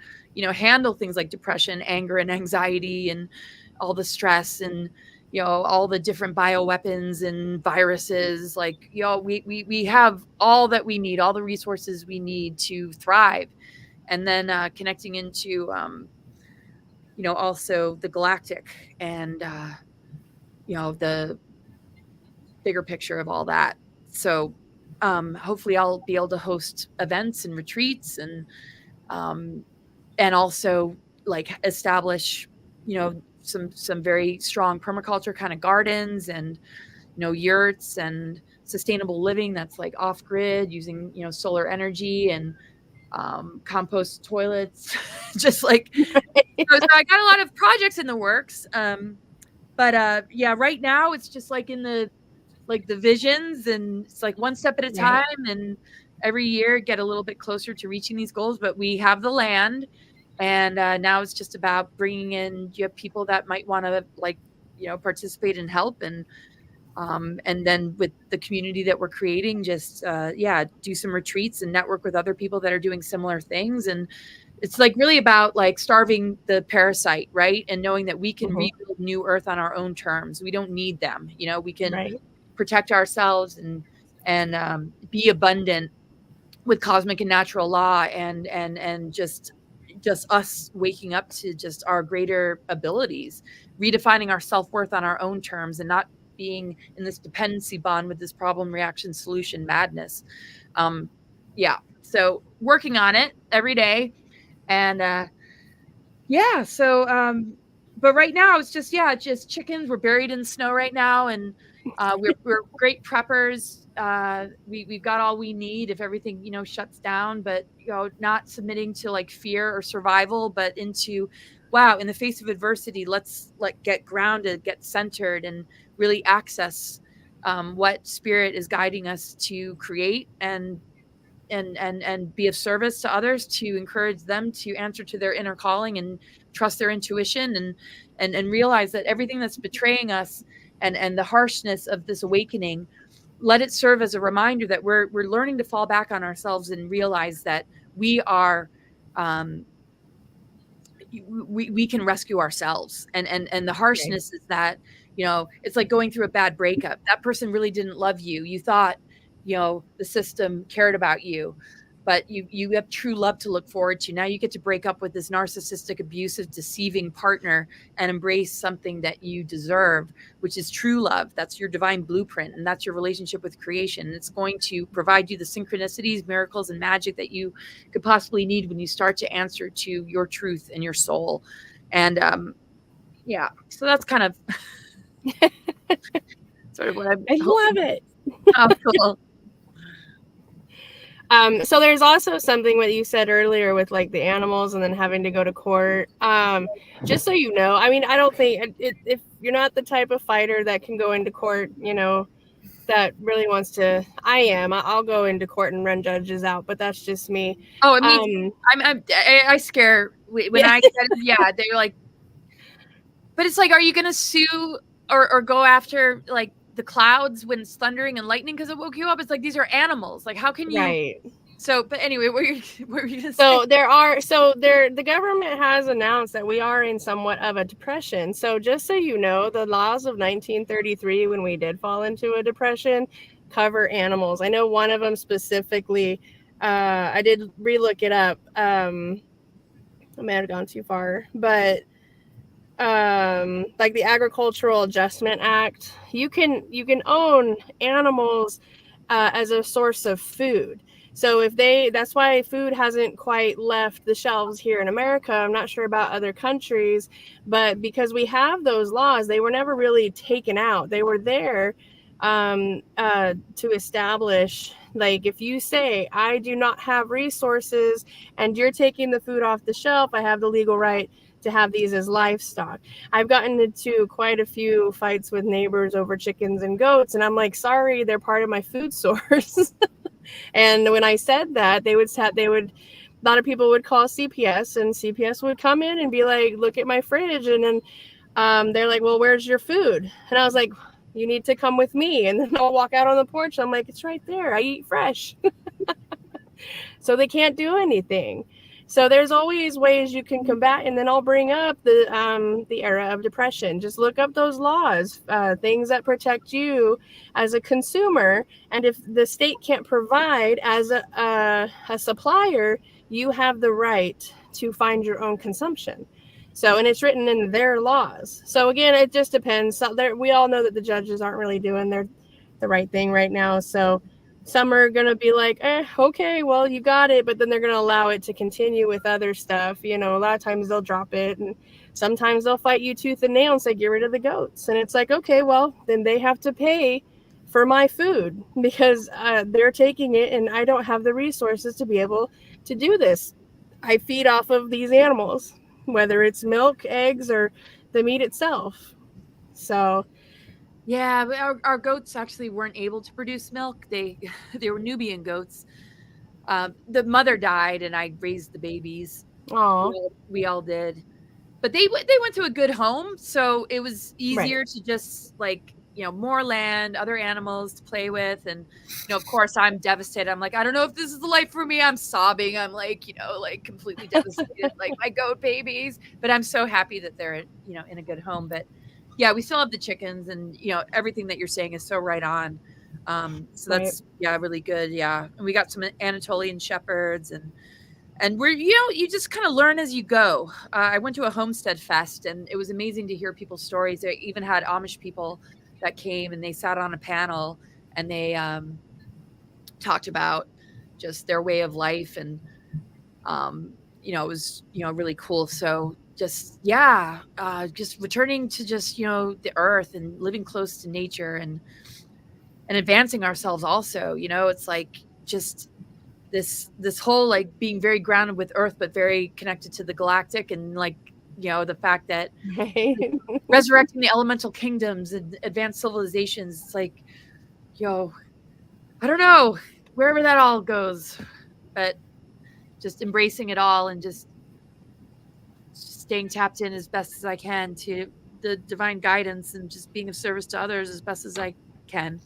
handle things like depression, anger, and anxiety, and all the stress, and, all the different bioweapons and viruses. Like, we have all that we need, all the resources we need to thrive. And then connecting into, also the galactic and, the bigger picture of all that. So hopefully I'll be able to host events and retreats and also like establish, some very strong permaculture kind of gardens and, yurts and sustainable living that's like off grid using, solar energy and compost toilets, just like, so I got a lot of projects in the works. But right now it's just like in the visions, and it's like one step at a time, and every year get a little bit closer to reaching these goals. But we have the land, and now it's just about bringing in people that might want to participate and help, and then with the community that we're creating, just do some retreats and network with other people that are doing similar things. And it's like really about like starving the parasite, right? And knowing that we can rebuild new earth on our own terms. We don't need them. We can protect ourselves and be abundant with cosmic and natural law, and just us waking up to just our greater abilities, redefining our self-worth on our own terms, and not being in this dependency bond with this problem, reaction, solution madness. So working on it every day. And but right now it's just chickens. We're buried in snow right now, and we're great preppers. We've got all we need if everything shuts down, but not submitting to like fear or survival, but into in the face of adversity, let's get grounded, get centered, and really access what spirit is guiding us to create, and and be of service to others, to encourage them to answer to their inner calling and trust their intuition, and realize that everything that's betraying us and the harshness of this awakening, let it serve as a reminder that we're learning to fall back on ourselves and realize that we are we can rescue ourselves. And the harshness is that, it's like going through a bad breakup. That person really didn't love you. You thought, the system cared about you, but you have true love to look forward to. Now you get to break up with this narcissistic, abusive, deceiving partner and embrace something that you deserve, which is true love. That's your divine blueprint, and that's your relationship with creation. And it's going to provide you the synchronicities, miracles, and magic that you could possibly need when you start to answer to your truth and your soul. And so that's kind of sort of what I love it. Oh, cool. So there's also something what you said earlier with like the animals and then having to go to court. Just so you know, I mean, I don't think if you're not the type of fighter that can go into court, that really wants to. I'll go into court and run judges out, but that's just me. Oh, I mean, I scare when I they're like, but it's like, are you gonna sue or go after like the clouds when it's thundering and lightning because it woke you up? It's like, these are animals. Like, how can you? Right. So, but anyway, what were you gonna say? The government has announced that we are in somewhat of a depression. So just so you know, the laws of 1933, when we did fall into a depression, cover animals. I know one of them specifically. I did relook it up. I may have gone too far, but like the Agricultural Adjustment Act, you can own animals as a source of food. So that's why food hasn't quite left the shelves here in America. I'm not sure about other countries, but because we have those laws, they were never really taken out. They were there to establish, like, if you say, I do not have resources and you're taking the food off the shelf, I have the legal right to have these as livestock. I've gotten into quite a few fights with neighbors over chickens and goats, and I'm like, sorry, they're part of my food source. And when I said that, a lot of people would call CPS, and CPS would come in and be like, look at my fridge, and then they're like, well, where's your food? And I was like, you need to come with me. And then I'll walk out on the porch. I'm like, it's right there. I eat fresh. So they can't do anything. So there's always ways you can combat, and then I'll bring up the era of depression. Just look up those laws, things that protect you as a consumer. And if the state can't provide as a supplier, you have the right to find your own consumption. So, and it's written in their laws. So again, it just depends. So we all know that the judges aren't really doing the right thing right now. So some are going to be like, okay, well, you got it. But then they're going to allow it to continue with other stuff. A lot of times they'll drop it. And sometimes they'll fight you tooth and nail and say, get rid of the goats. And it's like, okay, well, then they have to pay for my food because they're taking it and I don't have the resources to be able to do this. I feed off of these animals, whether it's milk, eggs, or the meat itself. So... yeah, but our goats actually weren't able to produce milk. They were Nubian goats. The mother died, and I raised the babies. Oh, we all did. But they went to a good home, so it was easier to just more land, other animals to play with, and of course I'm devastated. I'm like, I don't know if this is the life for me. I'm sobbing. I'm completely devastated, like my goat babies. But I'm so happy that they're in a good home. But yeah, we still have the chickens, and everything that you're saying is so right on. So that's really good. Yeah, and we got some Anatolian shepherds, and we're you just kind of learn as you go. I went to a homestead fest, and it was amazing to hear people's stories. They even had Amish people that came, and they sat on a panel, and they talked about just their way of life, and it was really cool. So just returning to just the earth and living close to nature and advancing ourselves also. It's like just this whole being very grounded with earth but very connected to the galactic, and the fact that resurrecting the elemental kingdoms and advanced civilizations. It's like, I don't know, wherever that all goes. but just embracing it all and just staying tapped in as best as I can to the divine guidance and just being of service to others as best as I can.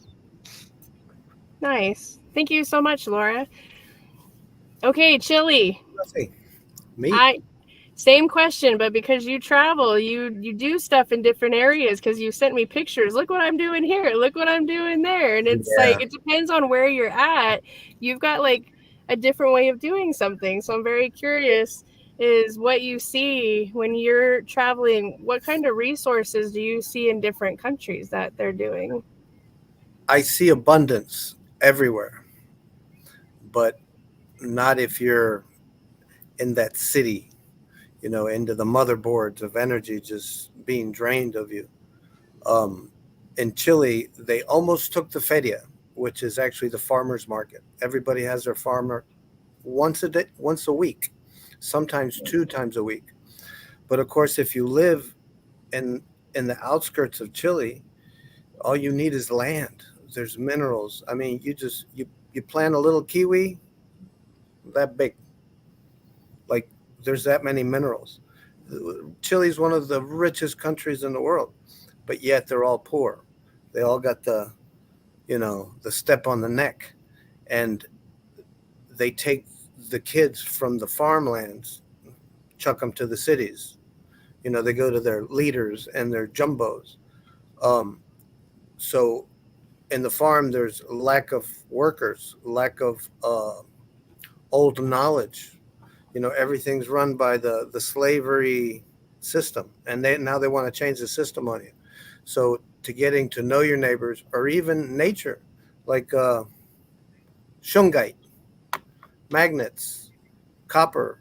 Nice. Thank you so much, Laura. Okay, Chili. Me? Same question, but because you travel, you do stuff in different areas because you sent me pictures. Look what I'm doing here. Look what I'm doing there. And it's like, it depends on where you're at. You've got like a different way of doing something. So I'm very curious is what you see when you're traveling. What kind of resources do you see in different countries that they're doing? I see abundance everywhere, but not if you're in that city, into the motherboards of energy just being drained of you. In Chile, they almost took the feria, which is actually the farmer's market. Everybody has their farmer once a week, sometimes 2 times a week. But of course, if you live in the outskirts of Chile, all you need is land. There's minerals. I mean, you plant a little kiwi that big. Like, there's that many minerals. Chile's one of the richest countries in the world, but yet they're all poor. They all got the step on the neck, and they take the kids from the farmlands, chuck them to the cities. They go to their leaders and their jumbos. So in the farm, there's lack of workers, lack of old knowledge. Everything's run by the slavery system, and now they want to change the system on you. So to getting to know your neighbors, or even nature, like shungite, magnets, copper,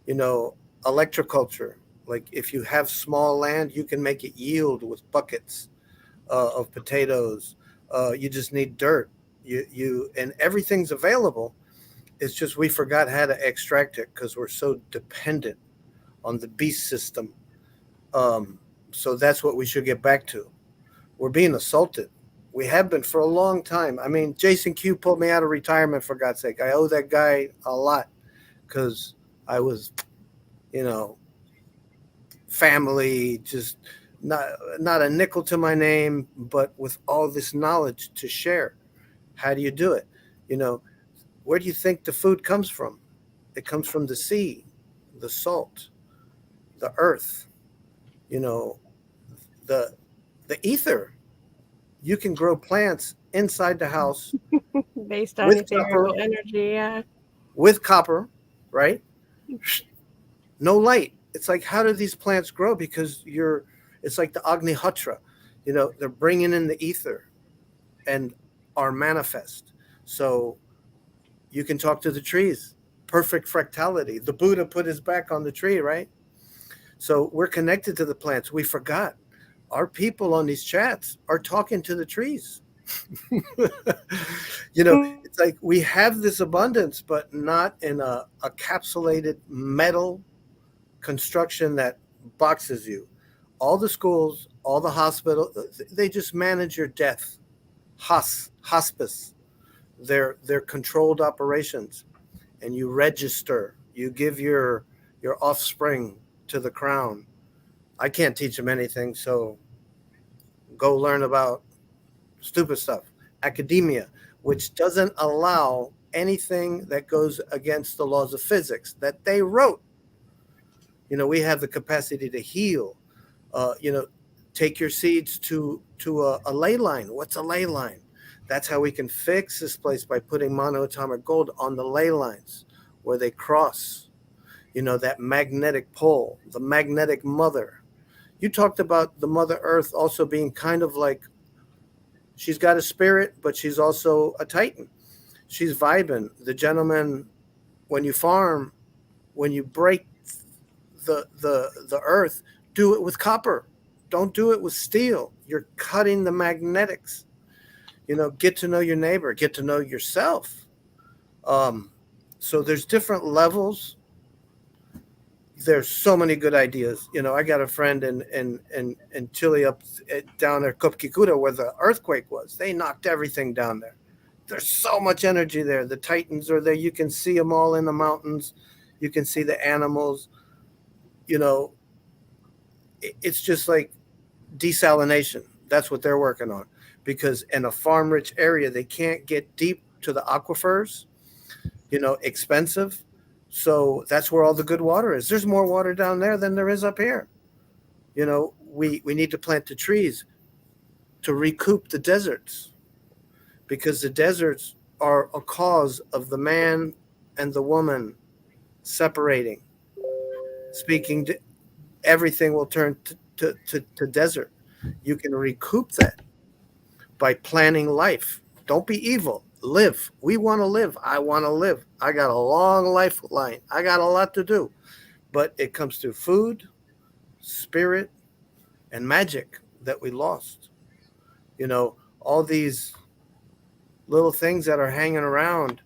electroculture. Like, if you have small land, you can make it yield with buckets of potatoes. You just need dirt. And everything's available. It's just we forgot how to extract it because we're so dependent on the beast system. So that's what we should get back to. We're being assaulted. We have been for a long time. I mean, Jason Q pulled me out of retirement, for God's sake. I owe that guy a lot because I was, family, just not a nickel to my name, but with all this knowledge to share. How do you do it? Where do you think the food comes from? It comes from the sea, the salt, the earth, the ether. You can grow plants inside the house based on ethereal energy, yeah. With copper, right? No light. It's like, how do these plants grow? Because it's like the Agnihotra, they're bringing in the ether and are manifest. So you can talk to the trees. Perfect fractality. The Buddha put his back on the tree, right? So we're connected to the plants. We forgot. Our people on these chats are talking to the trees. It's like we have this abundance, but not in a capsulated metal construction that boxes you. All the schools, all the hospitals, they just manage your death. Hospice. They're controlled operations, and you register. You give your offspring to the crown. I can't teach them anything, so go learn about stupid stuff. Academia, which doesn't allow anything that goes against the laws of physics that they wrote. We have the capacity to heal. Take your seeds to a ley line. What's a ley line? That's how we can fix this place, by putting monoatomic gold on the ley lines where they cross. That magnetic pole, the magnetic mother. You talked about the Mother Earth also being kind of like, she's got a spirit, but she's also a titan. She's vibing. The gentleman, when you farm, when you break the earth, do it with copper. Don't do it with steel. You're cutting the magnetics. Get to know your neighbor, get to know yourself. So there's different levels. There's so many good ideas. I got a friend in Chile down there, Copquicura, where the earthquake was. They knocked everything down there. There's so much energy there. The Titans are there. You can see them all in the mountains. You can see the animals. You know, it's just like desalination. That's what they're working on, because in a farm-rich area, they can't get deep to the aquifers. You know, expensive. So that's where all the good water is. There's more water down there than there is up here. You know, we need to plant the trees to recoup the deserts, because the deserts are a cause of the man and the woman separating. Speaking to, everything will turn to desert. You can recoup that by planning life. Don't be evil. Live. We want to live. I want to live. I got a long lifeline. I got a lot to do. But it comes through food, spirit, and magic that we lost. You know, all these little things that are hanging around,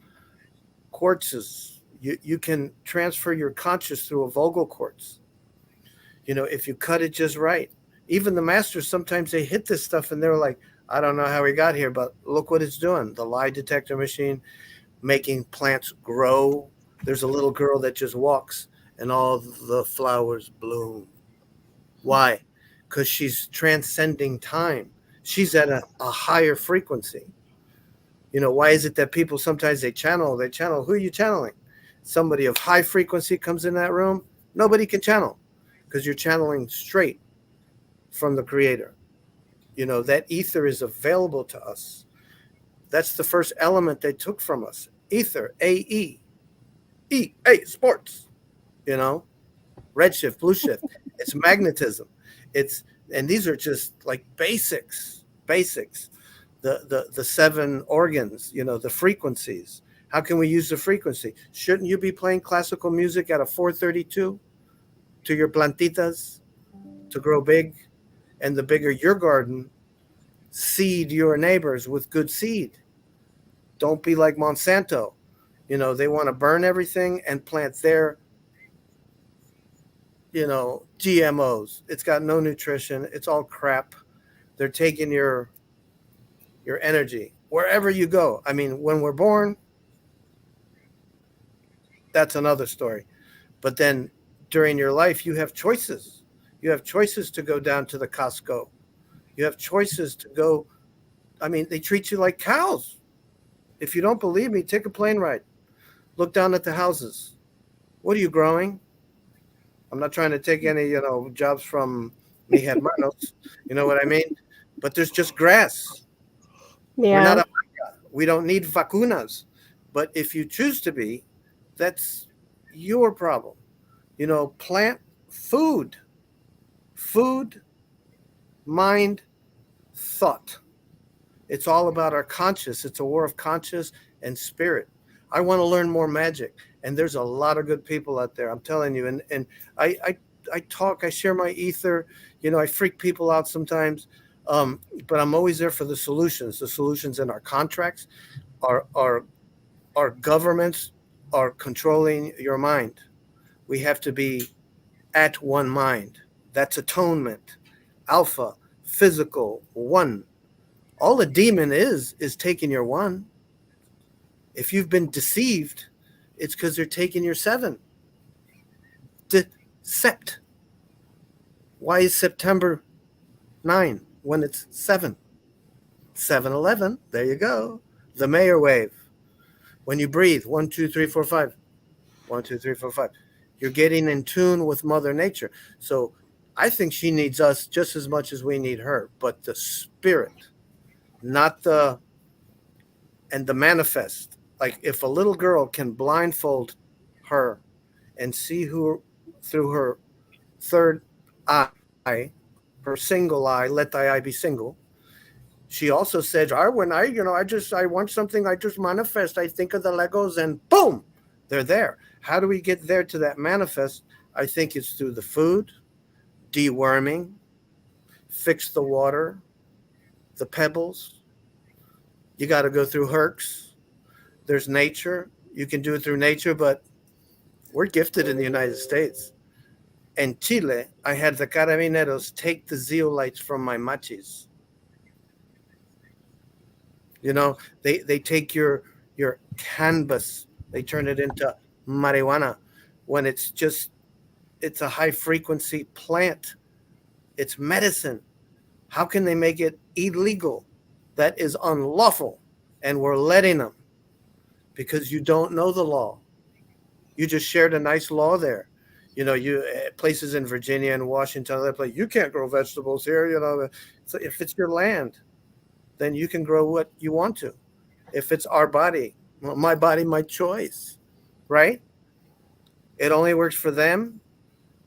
quartzes. You can transfer your conscious through a vocal quartz. You know, if you cut it just right. Even the masters, sometimes they hit this stuff and they're like, I don't know how we got here, but look what it's doing. The lie detector machine, making plants grow. There's a little girl that just walks and all the flowers bloom. Why? Because she's transcending time. She's at a higher frequency. You know, why is it that people sometimes they channel? Who are you channeling? Somebody of high frequency comes in that room. Nobody can channel, because you're channeling straight from the creator. You know, that ether is available to us. That's the first element they took from us. Ether, A-E. E-A, sports. You know, redshift, blue shift. It's magnetism. And these are just like basics. The 7 organs, you know, the frequencies. How can we use the frequency? Shouldn't you be playing classical music at a 432 to your plantitas to grow big? And the bigger your garden, seed your neighbors with good seed. Don't be like Monsanto. You know, they want to burn everything and plant their, you know, GMOs. It's got no nutrition. It's all crap. They're taking your energy wherever you go. I mean, when we're born, that's another story. But then during your life, you have choices. You have choices to go down to the Costco. You have choices to go. I mean, they treat you like cows. If you don't believe me, take a plane ride. Look down at the houses. What are you growing? I'm not trying to take any, you know, jobs from mi hermanos. You know what I mean? But there's just grass. Yeah. We're not we don't need vacunas. But if you choose to be, that's your problem. You know, plant food. Food, mind, thought. It's all about our conscious. It's a war of conscious and spirit. I want to learn more magic. And there's a lot of good people out there, I'm telling you. And I talk, I share my ether. You know, I freak people out sometimes. But I'm always there for the solutions in our contracts. Our governments are controlling your mind. We have to be at one mind. That's atonement. Alpha, physical, one. All the demon is taking your one. If you've been deceived, it's because they're taking your 7. Decept. Why is September 9 when it's 7? 7-Eleven, there you go. The Mayer wave. When you breathe, 1, 2, 3, 4, 5. 1, 2, 3, 4, 5. You're getting in tune with Mother Nature. So I think she needs us just as much as we need her, but the spirit, not the manifest. Like if a little girl can blindfold her and see who through her third eye, her single eye, let thy eye be single. She also said, I want something, I just manifest. I think of the Legos and boom, they're there. How do we get there to that manifest? I think it's through the food, deworming, fix the water, the pebbles. You got to go through Herx. There's nature. You can do it through nature, but we're gifted in the United States. In Chile, I had the carabineros take the zeolites from my machis. You know, they take your cannabis, they turn it into marijuana when it's a high frequency plant. It's medicine. How can they make it illegal? That is unlawful. And we're letting them, because you don't know the law. You just shared a nice law there. You know, places in Virginia and Washington, other places, you can't grow vegetables here. You know, so if it's your land, then you can grow what you want to. If it's our body, well, my body, my choice, right? It only works for them.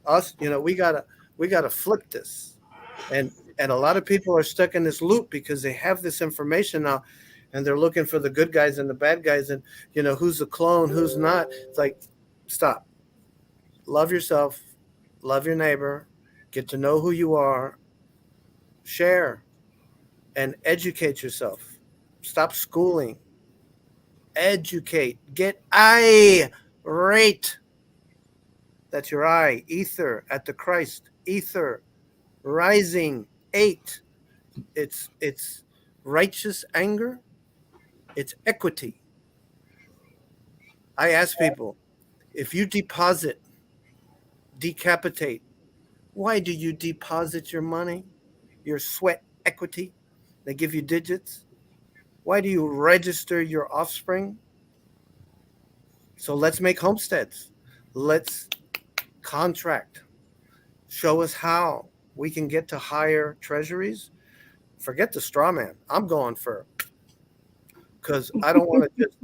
Us, you know, we gotta flip this. And a lot of people are stuck in this loop because they have this information now, and they're looking for the good guys and the bad guys, and you know, who's a clone, who's not. It's like, stop. Love yourself, love your neighbor, get to know who you are, share, and educate yourself. Stop schooling. Educate. Get irate. That's your I. Ether at the Christ. Ether. Rising. 8. It's righteous anger. It's equity. I ask people, if you decapitate, why do you deposit your money, your sweat equity? They give you digits. Why do you register your offspring? So let's make homesteads. Let's contract. Show us how we can get to higher treasuries. Forget the straw man. I'm going for, because I don't want to just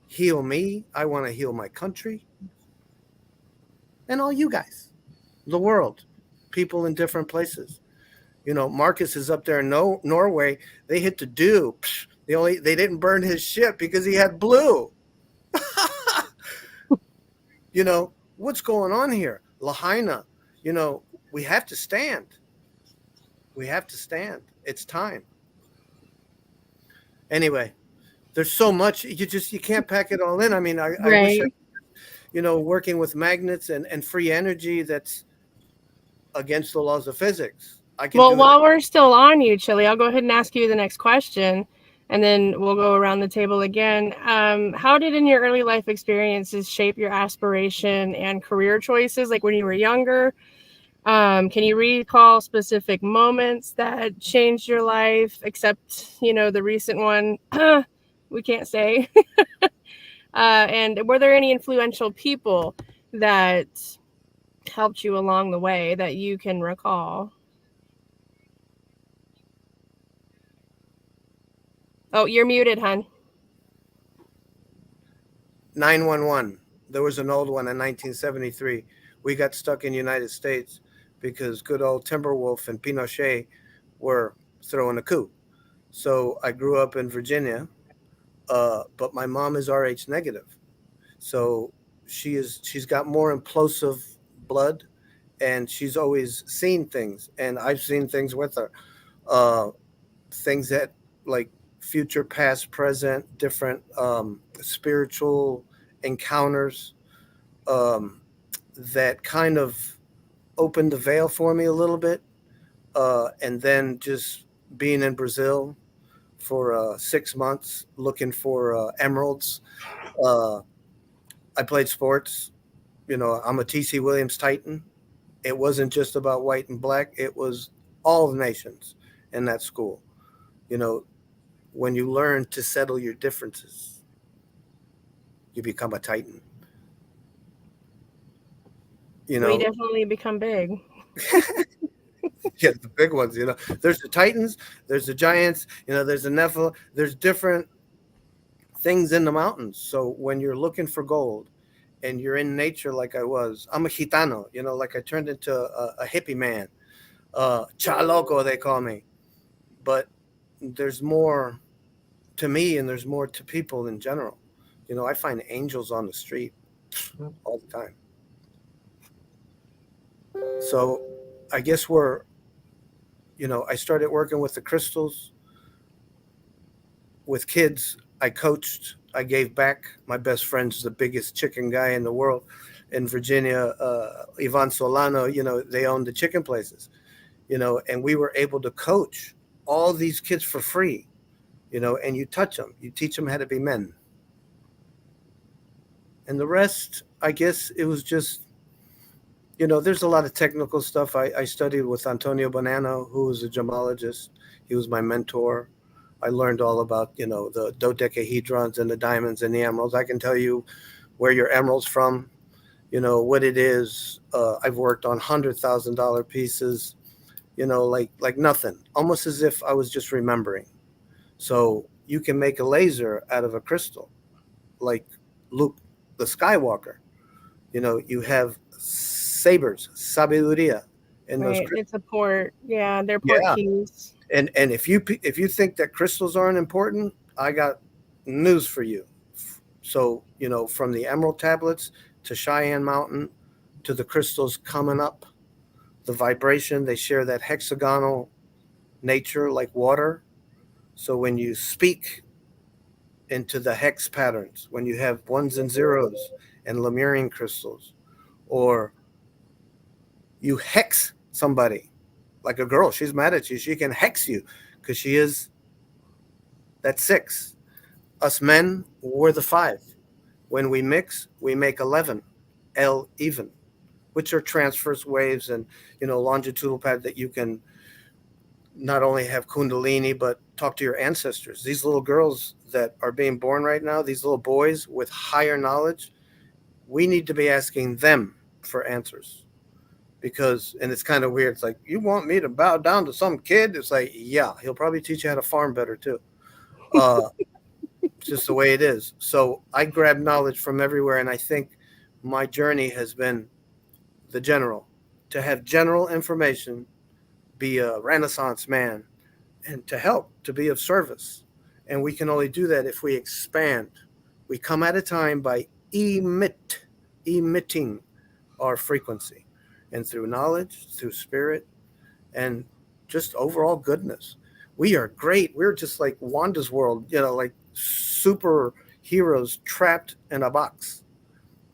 heal me. I want to heal my country and all you guys, the world, people in different places. You know, Marcus is up there in Norway. They hit the dew. They didn't burn his ship because he had blue. You know, what's going on here? Lahaina, you know, we have to stand. We have to stand. It's time. Anyway, there's so much. You can't pack it all in. I mean, I wish, you know, working with magnets and free energy that's against the laws of physics. Well, while we're still on you, Chili, I'll go ahead and ask you the next question, and then we'll go around the table again. How did in your early life experiences shape your aspiration and career choices, like when you were younger? Can you recall specific moments that changed your life, except, you know, the recent one we can't say? And were there any influential people that helped you along the way that you can recall? Oh, you're muted, hon. 911. There was an old one in 1973. We got stuck in the United States because good old Timberwolf and Pinochet were throwing a coup. So I grew up in Virginia, but my mom is Rh negative. So she's got more implosive blood, and she's always seen things, and I've seen things with her. Things that, like, future, past, present, different spiritual encounters that kind of opened the veil for me a little bit. And then just being in Brazil for 6 months looking for emeralds. I played sports. You know, I'm a T.C. Williams Titan. It wasn't just about white and black. It was all the nations in that school. You know, when you learn to settle your differences, you become a Titan. You know, we definitely become big. Yeah, the big ones. You know, there's the Titans, there's the giants. You know, there's the Nephilim. There's different things in the mountains. So when you're looking for gold, and you're in nature, like I was, I'm a Gitano. You know, like I turned into a hippie man. Chaloco, they call me. But there's more to me, and there's more to people in general. You know, I find angels on the street all the time. So I guess I started working with the crystals. With kids, I coached, I gave back. My best friend's the biggest chicken guy in the world in Virginia, Ivan Solano. You know, they own the chicken places, you know, and we were able to coach all these kids for free and you touch them. You teach them how to be men. And the rest, I guess it was just, there's a lot of technical stuff. I studied with Antonio Bonanno, who was a gemologist. He was my mentor. I learned all about, the dodecahedrons and the diamonds and the emeralds. I can tell you where your emerald's from, what it is. I've worked on $100,000 pieces, like nothing, almost as if I was just remembering. So you can make a laser out of a crystal, like Luke the Skywalker. You have sabers, sabiduria, in those crystals. It's a port. Yeah, they're port keys. And if you think that crystals aren't important, I got news for you. So, from the emerald tablets to Cheyenne Mountain to the crystals coming up, the vibration, they share that hexagonal nature like water. So when you speak into the hex patterns, when you have ones and zeros and Lemurian crystals, or you hex somebody, like a girl, she's mad at you, she can hex you because she is that 6. Us men, we're the 5. When we mix, we make 11, L even, which are transverse waves and, longitudinal pattern that you can not only have kundalini, but talk to your ancestors. These little girls that are being born right now, these little boys with higher knowledge, we need to be asking them for answers. Because, and it's kind of weird. It's like, you want me to bow down to some kid? It's like, yeah, he'll probably teach you how to farm better too. It's just the way it is. So I grab knowledge from everywhere. And I think my journey has been the general, to have general information, be a Renaissance man, and to help, to be of service. And we can only do that if we expand. We come at a time by emitting our frequency. And through knowledge, through spirit, and just overall goodness. We are great. We're just like Wanda's world, like superheroes trapped in a box,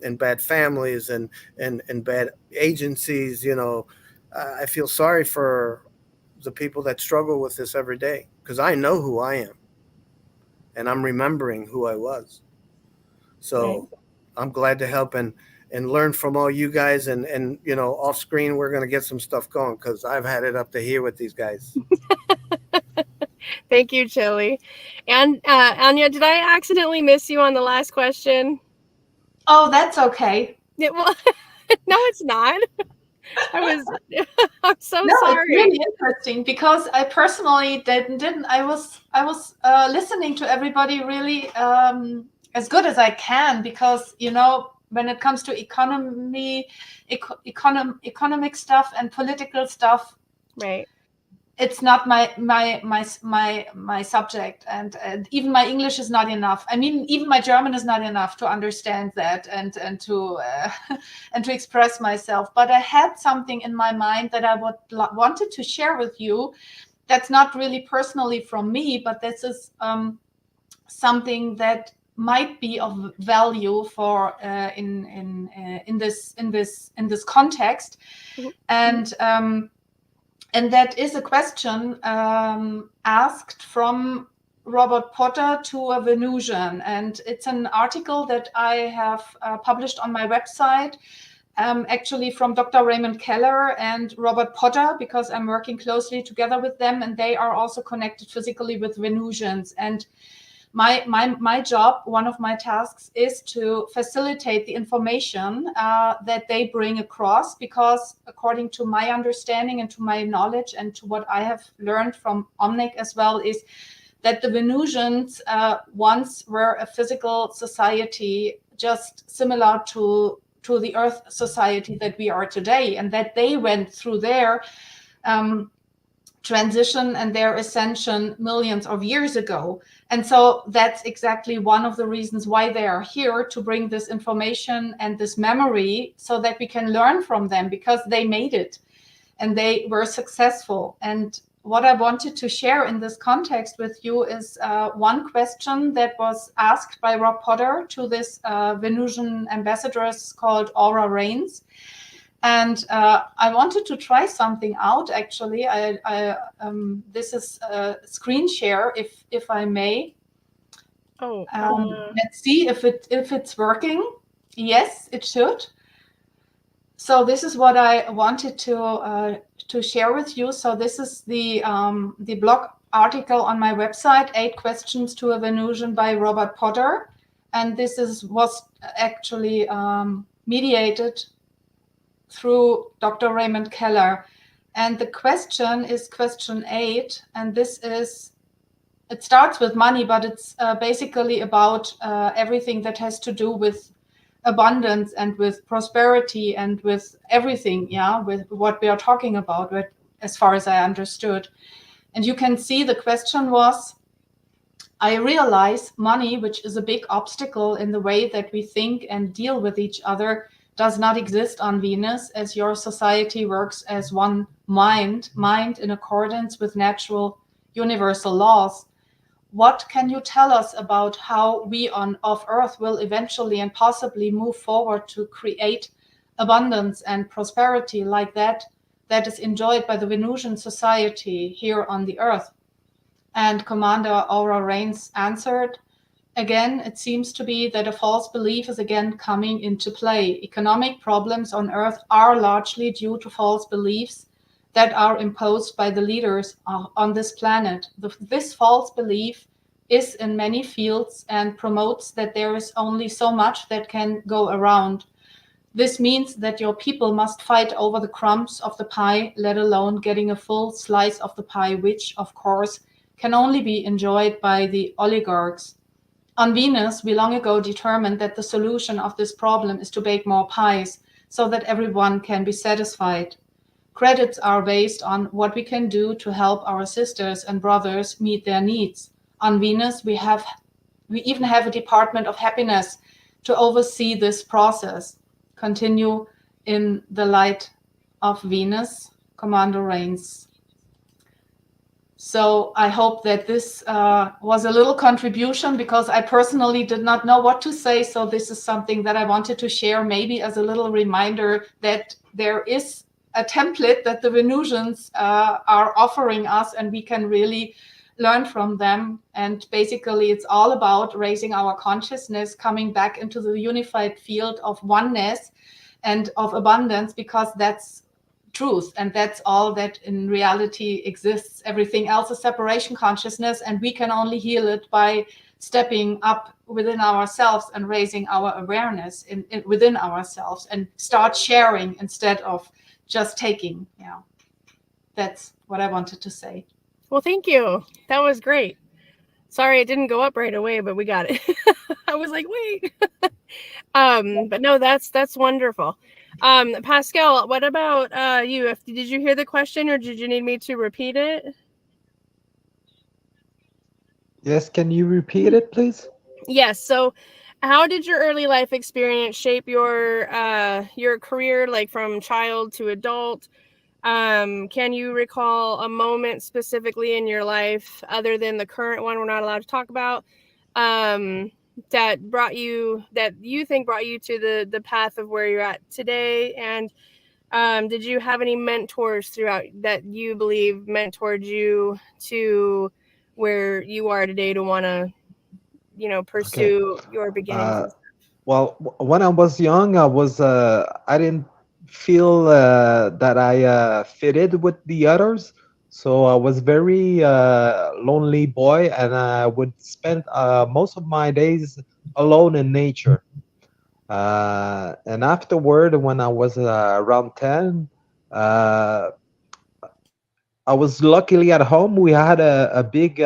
and bad families and bad agencies. I feel sorry for the people that struggle with this every day, because I know who I am, and I'm remembering who I was. So I'm glad to help and learn from all you guys, and off screen we're going to get some stuff going, because I've had it up to here with these guys. Thank you, Chili. And Anya, did I accidentally miss you on the last question? Oh, that's okay. Well, no, it's not. I'm so no, sorry. It's really interesting, because I personally didn't. I was listening to everybody really as good as I can, because when it comes to economic stuff and political stuff, right, it's not my subject, and even my English is not enough. I mean, even my German is not enough to understand that and to and to express myself. But I had something in my mind that I wanted to share with you. That's not really personally from me, but this is something that might be of value for in this context, and that is a question asked from Robert Potter to a Venusian, and it's an article that I have published on my website, actually from Dr. Raymond Keller and Robert Potter, because I'm working closely together with them, and they are also connected physically with Venusians. And my job, one of my tasks, is to facilitate the information that they bring across, because according to my understanding and to my knowledge and to what I have learned from Omnic as well, is that the Venusians once were a physical society just similar to the Earth society that we are today, and that they went through their transition and their ascension millions of years ago. And so that's exactly one of the reasons why they are here, to bring this information and this memory so that we can learn from them, because they made it and they were successful. And what I wanted to share in this context with you is one question that was asked by Rob Potter to this Venusian ambassadress called Aura Reigns. And I wanted to try something out. Actually, this is a screen share, if I may. Oh, let's see if it's working. Yes, it should. So this is what I wanted to share with you. So this is the blog article on my website, 8 Questions to a Venusian by Robert Potter, and this was actually mediated through Dr. Raymond Keller. And the question is question 8, and it starts with money, but it's basically about everything that has to do with abundance and with prosperity and with everything, with what we are talking about, as far as I understood. And you can see the question was, I realize money, which is a big obstacle in the way that we think and deal with each other, does not exist on Venus, as your society works as one mind in accordance with natural universal laws. What can you tell us about how we of Earth will eventually and possibly move forward to create abundance and prosperity like that is enjoyed by the Venusian society here on the Earth? And Commander Aura Reigns answered, again, it seems to be that a false belief is again coming into play. Economic problems on Earth are largely due to false beliefs that are imposed by the leaders on this planet. This false belief is in many fields and promotes that there is only so much that can go around. This means that your people must fight over the crumbs of the pie, let alone getting a full slice of the pie, which, of course, can only be enjoyed by the oligarchs. On Venus, we long ago determined that the solution of this problem is to bake more pies so that everyone can be satisfied. Credits are based on what we can do to help our sisters and brothers meet their needs. On Venus, we even have a Department of Happiness to oversee this process. Continue in the light of Venus, Commander Reigns. So I hope that this was a little contribution, because I personally did not know what to say. So this is something that I wanted to share, maybe as a little reminder that there is a template that the Venusians are offering us, and we can really learn from them. And basically, it's all about raising our consciousness, coming back into the unified field of oneness and of abundance, because that's truth, and that's all that in reality exists. Everything else is separation consciousness, and we can only heal it by stepping up within ourselves and raising our awareness within ourselves, and start sharing instead of just taking. Yeah, that's what I wanted to say. well, thank you. That was great. Sorry it didn't go up right away, but we got it. I was like, wait. But no, that's wonderful. Pascal, what about you? Did you hear the question, or did you need me to repeat it? Yes, can you repeat it, please? Yes. So, how did your early life experience shape your career, like from child to adult? Can you recall a moment specifically in your life, other than the current one we're not allowed to talk about, that you think brought you to the path of where you're at today? And did you have any mentors throughout that you believe mentored you to where you are today to want to, pursue your beginnings? Well, when I was young, I didn't feel that I fitted with the others. So I was very lonely boy, and I would spend most of my days alone in nature. And afterward, when I was around 10, I was luckily at home. We had a big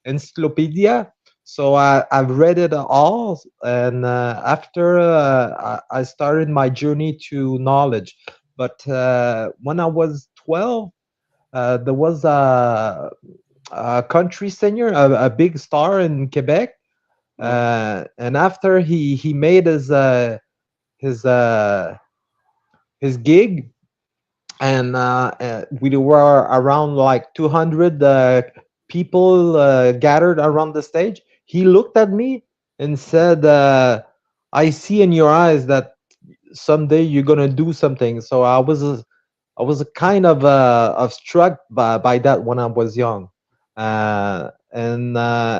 encyclopedia. So I've read it all, and after I started my journey to knowledge. But when I was 12, there was a country singer, a big star in Quebec, and after he made his gig, and we were around like 200 people gathered around the stage. He looked at me and said, I see in your eyes that someday you're gonna do something. So I was kind of struck by that when I was young. And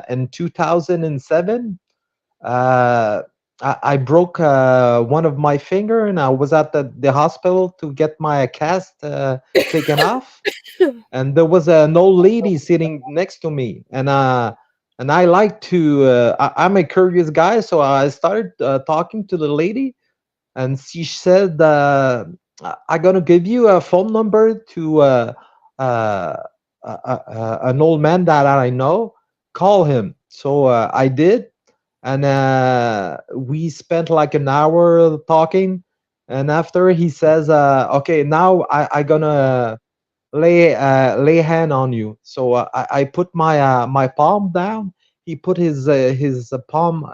in 2007, uh, I broke one of my finger, and I was at the hospital to get my cast taken off. And there was an old lady sitting next to me, and I like to. I'm a curious guy, so I started talking to the lady, and she said, "I'm gonna give you a phone number to uh, an old man that I know. Call him." So I did, and we spent like an hour talking. And after he says, "Okay, now I gonna lay hand on you." So I put my palm down. He put his palm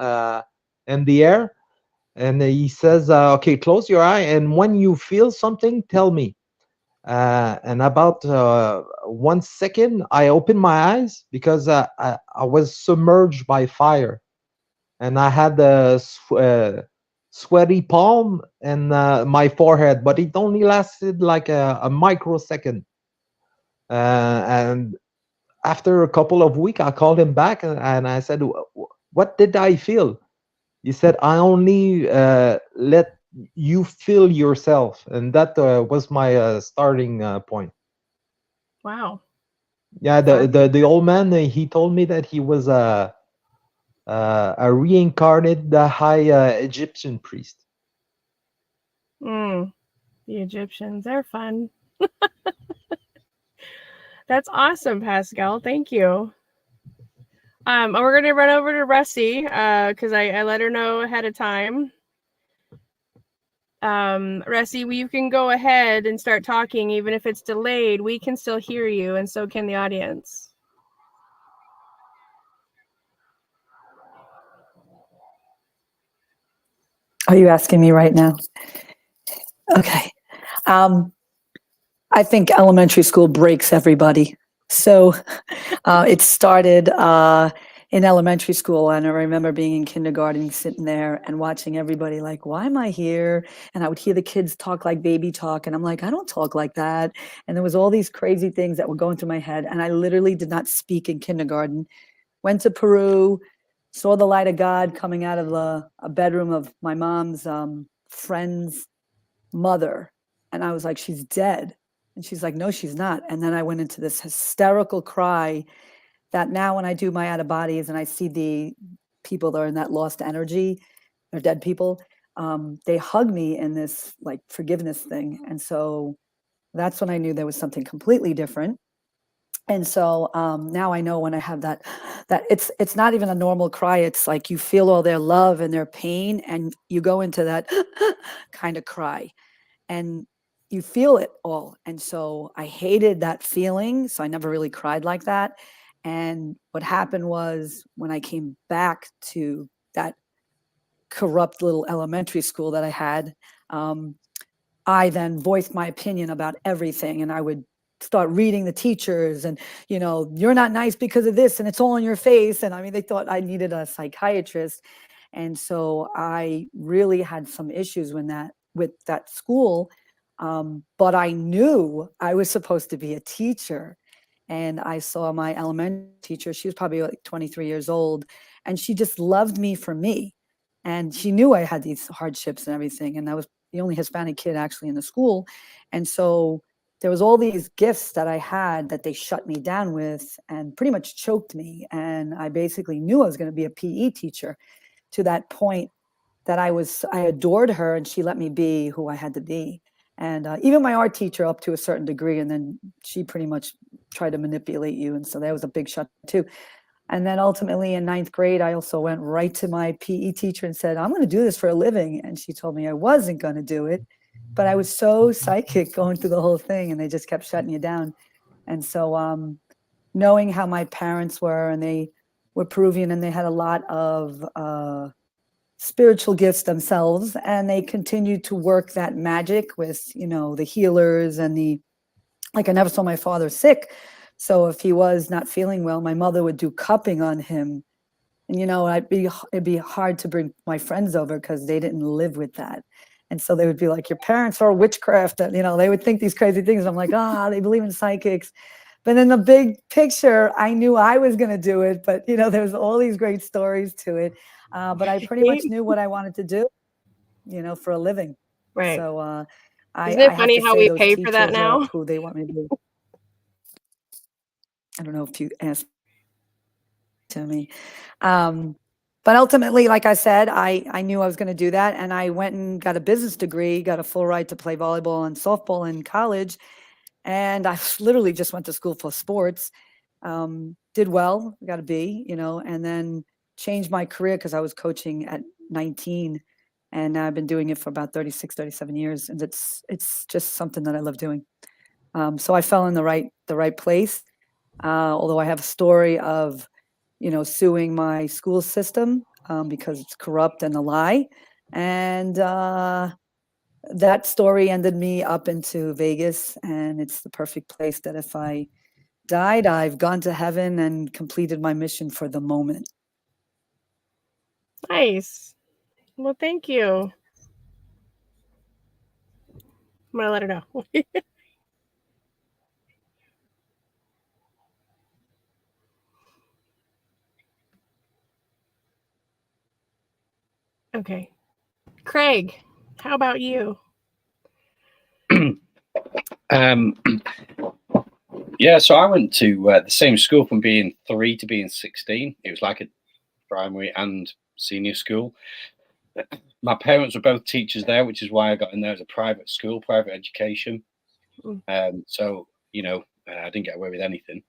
in the air, and he says, "Okay, close your eye, and when you feel something, tell me." And about 1 second, I opened my eyes because I was submerged by fire, and I had a sweaty palm and my forehead, but it only lasted like a microsecond. And after a couple of weeks, I called him back, and I said, What did I feel?" He said, "I only let you feel yourself." And that was my starting point. Wow. Yeah, the old man, he told me that he was a reincarnated high Egyptian priest. The Egyptians, they're fun. That's awesome, Pascal. Thank you. We're going to run over to Rusty because I let her know ahead of time. Rusty, you can go ahead and start talking. Even if it's delayed, we can still hear you, and so can the audience. Are you asking me right now? Okay. I think elementary school breaks everybody. So it started in elementary school, and I remember being in kindergarten, sitting there and watching everybody like, why am I here? And I would hear the kids talk like baby talk, and I'm like, I don't talk like that. And there was all these crazy things that were going through my head, and I literally did not speak in kindergarten. Went to Peru, saw the light of God coming out of a bedroom of my mom's friend's mother, and I was like, she's dead. And she's like, no, she's not. And then I went into this hysterical cry that now when I do my out of bodies and I see the people that are in that lost energy, or dead people, they hug me in this like forgiveness thing. And so that's when I knew there was something completely different. And so now I know when I have that it's not even a normal cry. It's like you feel all their love and their pain, and you go into that kind of cry, and you feel it all. And so I hated that feeling. So I never really cried like that. And what happened was when I came back to that corrupt little elementary school that I had, I then voiced my opinion about everything. And I would start reading the teachers and, you're not nice because of this and it's all in your face. And I mean, they thought I needed a psychiatrist. And so I really had some issues with that school. But I knew I was supposed to be a teacher. And I saw my elementary teacher. She was probably like 23 years old. And she just loved me for me. And she knew I had these hardships and everything. And I was the only Hispanic kid actually in the school. And so there was all these gifts that I had that they shut me down with and pretty much choked me. And I basically knew I was going to be a PE teacher, to that point that I adored her, and she let me be who I had to be. And even my art teacher up to a certain degree, and then she pretty much tried to manipulate you. And so that was a big shut too. And then ultimately in 9th grade, I also went right to my PE teacher and said, I'm going to do this for a living. And she told me I wasn't going to do it, but I was so psychic going through the whole thing, and they just kept shutting you down. And so knowing how my parents were, and they were Peruvian, and they had a lot of spiritual gifts themselves, and they continued to work that magic with, the healers and I never saw my father sick. So if he was not feeling well, my mother would do cupping on him. And, it'd be hard to bring my friends over because they didn't live with that. And so they would be like, your parents are witchcraft. And, they would think these crazy things. I'm like, they believe in psychics. But in the big picture, I knew I was going to do it. But, there's all these great stories to it. But I pretty much knew what I wanted to do, for a living. Right. So Isn't it I funny have to how say we those pay for that teachers now? are who they want me to be. I don't know if you asked to me. But ultimately, like I said, I knew I was going to do that. And I went and got a business degree, got a full ride to play volleyball and softball in college. And I literally just went to school for sports. Did well, got a B, and then changed my career because I was coaching at 19. And I've been doing it for about 36, 37 years. And it's just something that I love doing. So I fell in the right place. Although I have a story of, suing my school system because it's corrupt and a lie. And that story ended me up into Vegas. And it's the perfect place that if I died, I've gone to heaven and completed my mission for the moment. Nice. Well, thank you. I'm going to let her know. Okay. Craig, how about you? Yeah, so I went to the same school from being 3 to being 16. It was like a primary and senior school. My parents were both teachers there, which is why I got in there as a private school, private education. So, I didn't get away with anything.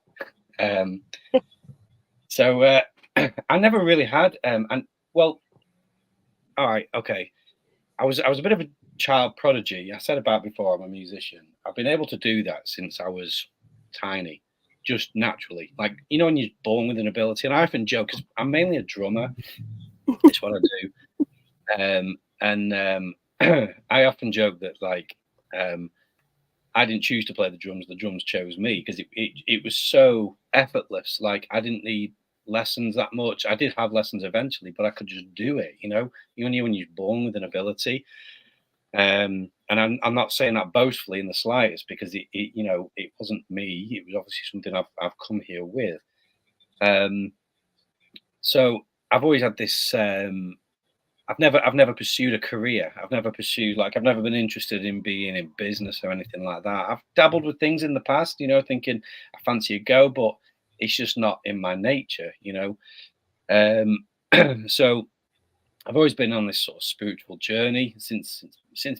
So I never really had, all right, okay. I was a bit of a child prodigy. I said about before I'm a musician. I've been able to do that since I was tiny, just naturally. Like, when you're born with an ability, and I often joke, because I'm mainly a drummer. It's what I do. I often joke that, like, I didn't choose to play the drums chose me, because it was so effortless. Like, I didn't need lessons that much. I did have lessons eventually, but I could just do it, when you're born with an ability. And I'm not saying that boastfully in the slightest, because it wasn't me. It was obviously something I've come here with. So I've always had this. I've never pursued a career. I've never been interested in being in business or anything like that. I've dabbled with things in the past, thinking I fancy a go, but it's just not in my nature, So I've always been on this sort of spiritual journey since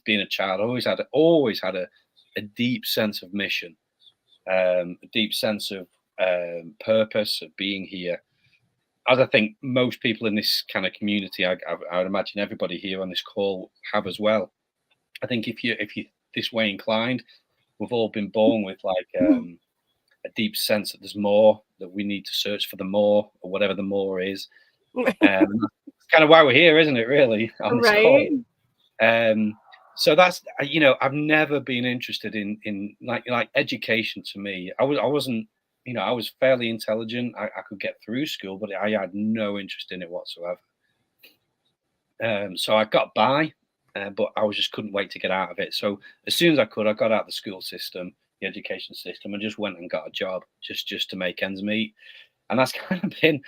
being a child. I always had a deep sense of mission, a deep sense of purpose of being here. As I think most people in this kind of community, I would imagine everybody here on this call have as well. I think if you're this way inclined, we've all been born with like a deep sense that there's more, that we need to search for the more, or whatever the more is. That's kind of why we're here, isn't it? Really, on this call. So that's I've never been interested in like education. To me, I wasn't. I was fairly intelligent. I could get through school, but I had no interest in it whatsoever. So I got by, but I just couldn't wait to get out of it. So as soon as I could, I got out of the school system, the education system, and just went and got a job just to make ends meet. And that's kind of been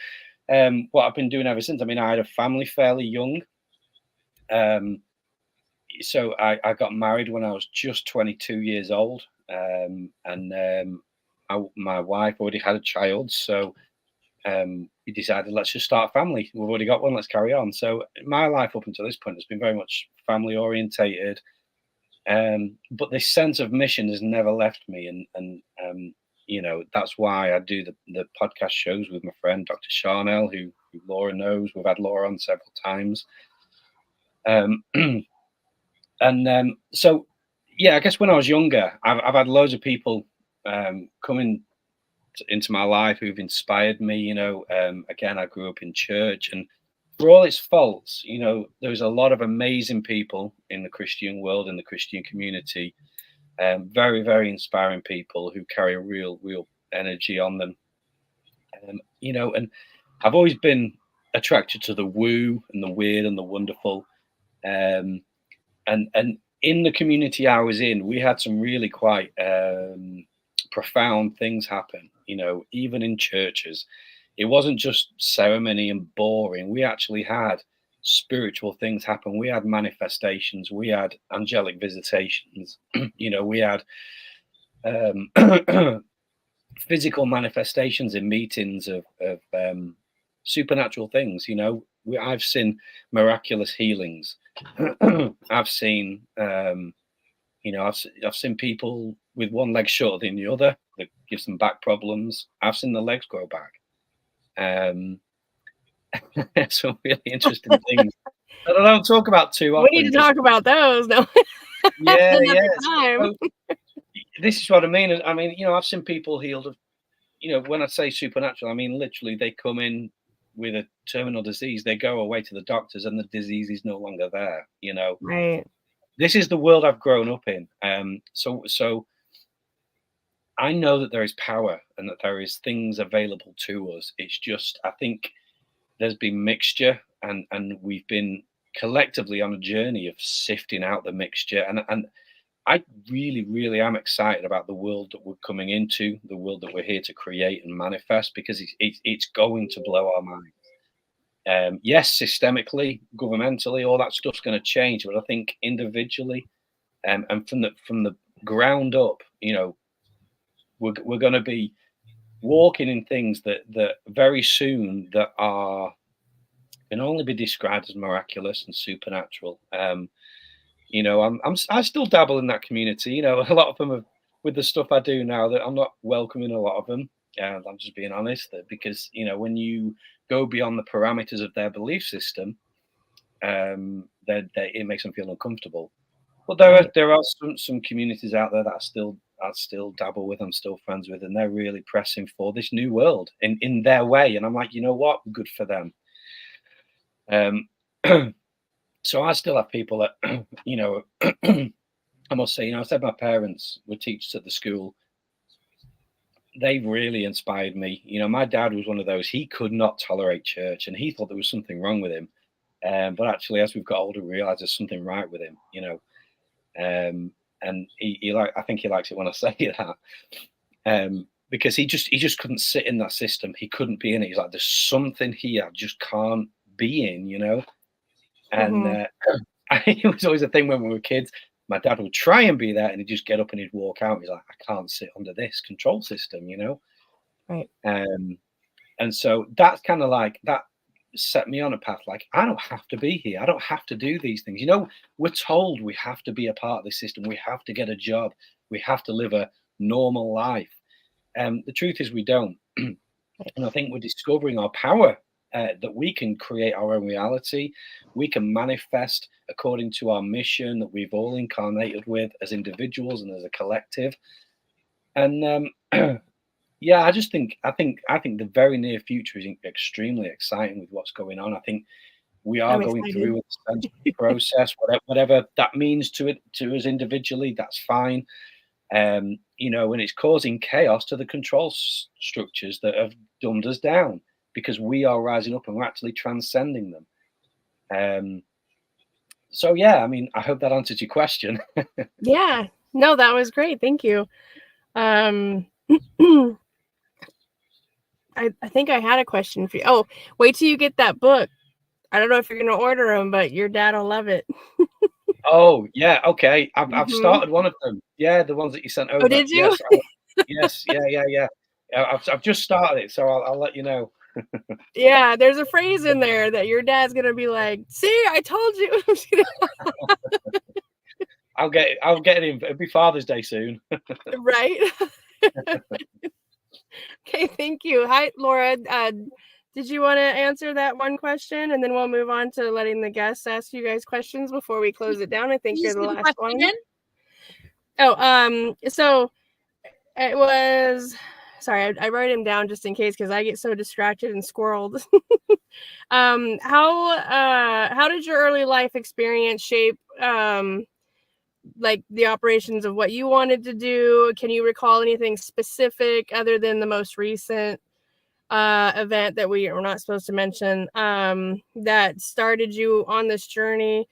what I've been doing ever since. I mean, I had a family fairly young. So I got married when I was just 22 years old. My wife already had a child, so we decided, let's just start a family. We've already got one, let's carry on. So my life up until this point has been very much family orientated, but this sense of mission has never left me, and that's why I do the podcast shows with my friend Dr. Charnel, who Laura knows. We've had Laura on several times. So yeah, I guess when I was younger, I've had loads of people coming into my life who've inspired me. Again, I grew up in church, and for all its faults, there's a lot of amazing people in the Christian world, in the Christian community, very, very inspiring people who carry a real energy on them. And I've always been attracted to the woo and the weird and the wonderful. And and in the community I was in, we had some really quite profound things happen. You know, even in churches, it wasn't just ceremony and boring. We actually had spiritual things happen. We had manifestations. We had angelic visitations. You know, we had physical manifestations in meetings of supernatural things. You know, I've seen miraculous healings. I've seen, you know, I've seen people with one leg shorter than the other that gives them back problems. I've seen the legs grow back. Some really interesting things that I don't talk about too often. We need to talk about those. No. Yeah, time. So, this is what I mean. I mean, you know, I've seen people healed of, you know, when I say supernatural, I mean literally they come in with a terminal disease, they go away to the doctors and the disease is no longer there, you know. Right. This is the world I've grown up in. So I know that there is power and that there is things available to us. It's just, I think there's been mixture, and we've been collectively on a journey of sifting out the mixture. And I really, really am excited about the world that we're coming into, the world that we're here to create and manifest, because it's going to blow our minds. Yes, systemically, governmentally, all that stuff's going to change, but I think individually, and from the ground up, you know, we're going to be walking in things that very soon that can only be described as miraculous and supernatural. You know, I still dabble in that community. You know, a lot of them are, with the stuff I do now, that I'm not welcoming a lot of them. And I'm just being honest, because, you know, when you go beyond the parameters of their belief system, it makes them feel uncomfortable. But there are some communities out there that I still dabble with, I'm still friends with, and they're really pressing for this new world in their way. And I'm like, you know what, good for them. So I still have people that, you know, I must say, you know, I said my parents were teachers at the school. They really inspired me. You know, my dad was one of those, he could not tolerate church and he thought there was something wrong with him. But actually, as we've got older, we realized there's something right with him, you know. And I think he likes it when I say that. Because he just couldn't sit in that system. He couldn't be in it. He's like, there's something here I just can't be in, you know. And it was always a thing when we were kids. My dad would try and be there, and he'd just get up and he'd walk out. He's like, I can't sit under this control system, you know. Right. And so that's kind of like that set me on a path. Like, I don't have to be here. I don't have to do these things. You know, we're told we have to be a part of this system. We have to get a job. We have to live a normal life. The truth is we don't. And I think we're discovering our power, that we can create our own reality. We can manifest according to our mission that we've all incarnated with as individuals and as a collective. And yeah, I think the very near future is extremely exciting with what's going on. I think we are going through a process, whatever that means to us individually. That's fine. You know, and it's causing chaos to the control structures that have dumbed us down, because we are rising up and we're actually transcending them. So yeah, I mean, I hope that answers your question. Yeah, no, that was great. Thank you. I think I had a question for you. Oh, wait till you get that book. I don't know if you're going to order them, but your dad will love it. Oh yeah, okay. I've started one of them. Yeah, the ones that you sent over. Oh, did you? Yes, yeah. I've just started it, so I'll let you know. Yeah, there's a phrase in there that your dad's gonna be like, "See, I told you." I'll get it in. It'll be Father's Day soon. Right. Okay, thank you. Hi, Laura. Did you want to answer that one question, and then we'll move on to letting the guests ask you guys questions before we close it down? I think you're the last one. Again? Oh, so it was. Sorry, I wrote him down just in case, because I get so distracted and squirreled. How did your early life experience shape like the operations of what you wanted to do? Can you recall anything specific other than the most recent event that we are not supposed to mention that started you on this journey?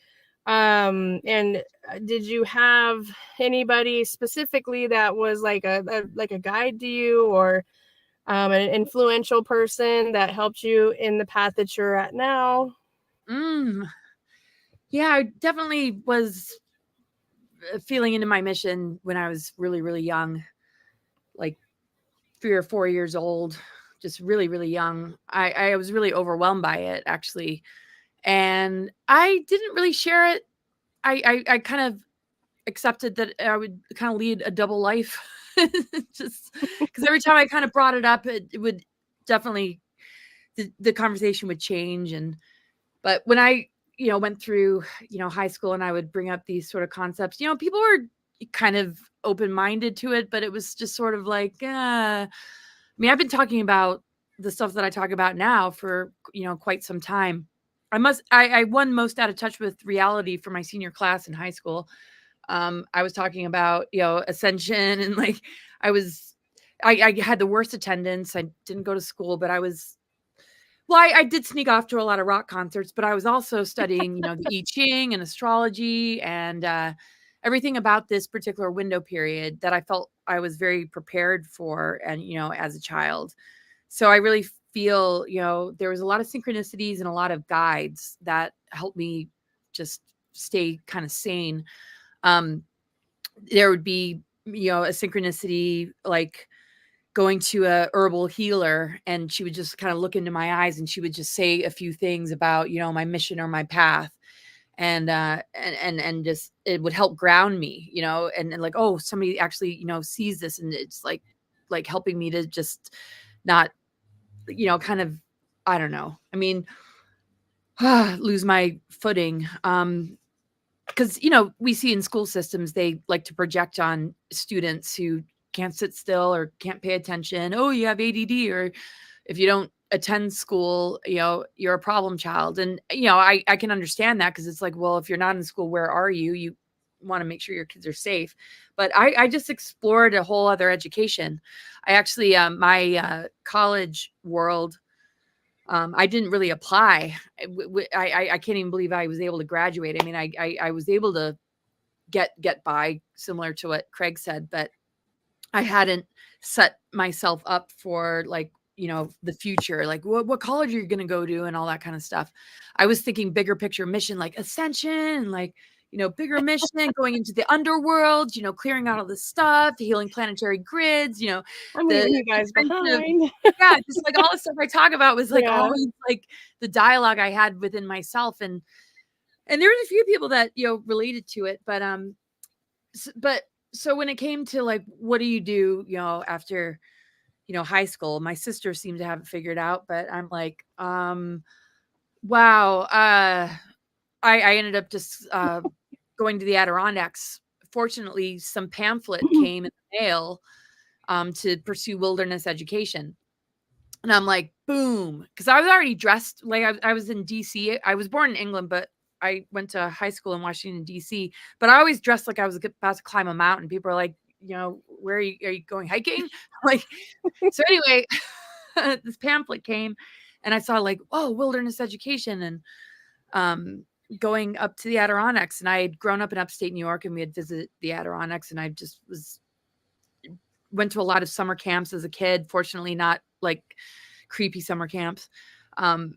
And did you have anybody specifically that was like a guide to you, or an influential person that helped you in the path that you're at now? Yeah, I definitely was feeling into my mission when I was really, really young, like 3 or 4 years old, just really, really young. I was really overwhelmed by it, actually. And I didn't really share it. I kind of accepted that I would kind of lead a double life, just because every time I kind of brought it up, it would definitely, the conversation would change. But when I, went through, high school, and I would bring up these sort of concepts, people were kind of open-minded to it, but it was just sort of like, I mean, I've been talking about the stuff that I talk about now for, quite some time. I won most out of touch with reality for my senior class in high school. I was talking about, ascension, and like, I had the worst attendance. I didn't go to school, but I did sneak off to a lot of rock concerts, but I was also studying, the I Ching and astrology and everything about this particular window period that I felt I was very prepared for, and, as a child. So I really feel, there was a lot of synchronicities and a lot of guides that helped me just stay kind of sane. There would be, a synchronicity, like going to a herbal healer, and she would just kind of look into my eyes, and she would just say a few things about, my mission or my path. And just, it would help ground me, and like, oh, somebody actually, sees this, and it's like helping me to just not, kind of, I don't know. I mean, lose my footing. Because, we see in school systems, they like to project on students who can't sit still or can't pay attention. Oh, you have ADD, or if you don't attend school, you're a problem child. And, I can understand that, because it's like, well, if you're not in school, where are you? You want to make sure your kids are safe. But I just explored a whole other education. I actually, my college world, I didn't really apply. I can't even believe I was able to graduate. I mean, I was able to get by, similar to what Craig said, but I hadn't set myself up for, like, the future, like what college are you going to go to and all that kind of stuff. I was thinking bigger picture mission, like ascension, like, bigger mission, going into the underworld, clearing out all this stuff, healing planetary grids, I'm leaving you guys behind. yeah, just like all the stuff I talk about was like Yeah. always like the dialogue I had within myself. And there was a few people that, related to it, but so when it came to like, what do you do, after, high school, my sister seemed to have it figured out, but I'm like, wow. I ended up just going to the Adirondacks. Fortunately, some pamphlet came in the mail to pursue wilderness education. And I'm like, boom, because I was already dressed like I was in DC. I was born in England, but I went to high school in Washington, DC. But I always dressed like I was about to climb a mountain. People are like, where are you going hiking? Like, so anyway, this pamphlet came, and I saw like, oh, wilderness education, and going up to the Adirondacks. And I had grown up in upstate New York, and we had visited the Adirondacks, and I just went to a lot of summer camps as a kid. Fortunately, not like creepy summer camps. God,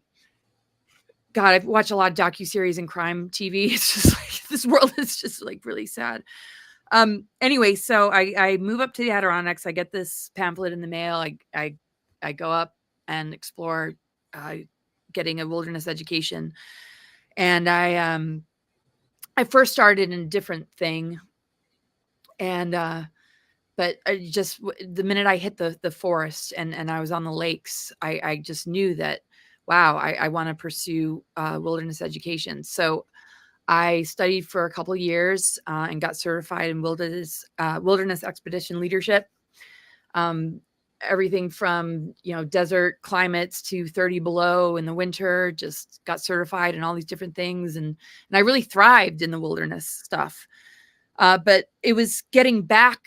I've watched a lot of docuseries and crime TV. It's just like, this world is just like really sad. Anyway, so I move up to the Adirondacks. I get this pamphlet in the mail. I go up and explore getting a wilderness education. And I first started in a different thing. And but the minute I hit the forest and I was on the lakes, I just knew that, wow, I want to pursue wilderness education. So I studied for a couple of years and got certified in wilderness expedition leadership. Everything from, desert climates to 30 below in the winter, just got certified in all these different things. And I really thrived in the wilderness stuff. But it was getting back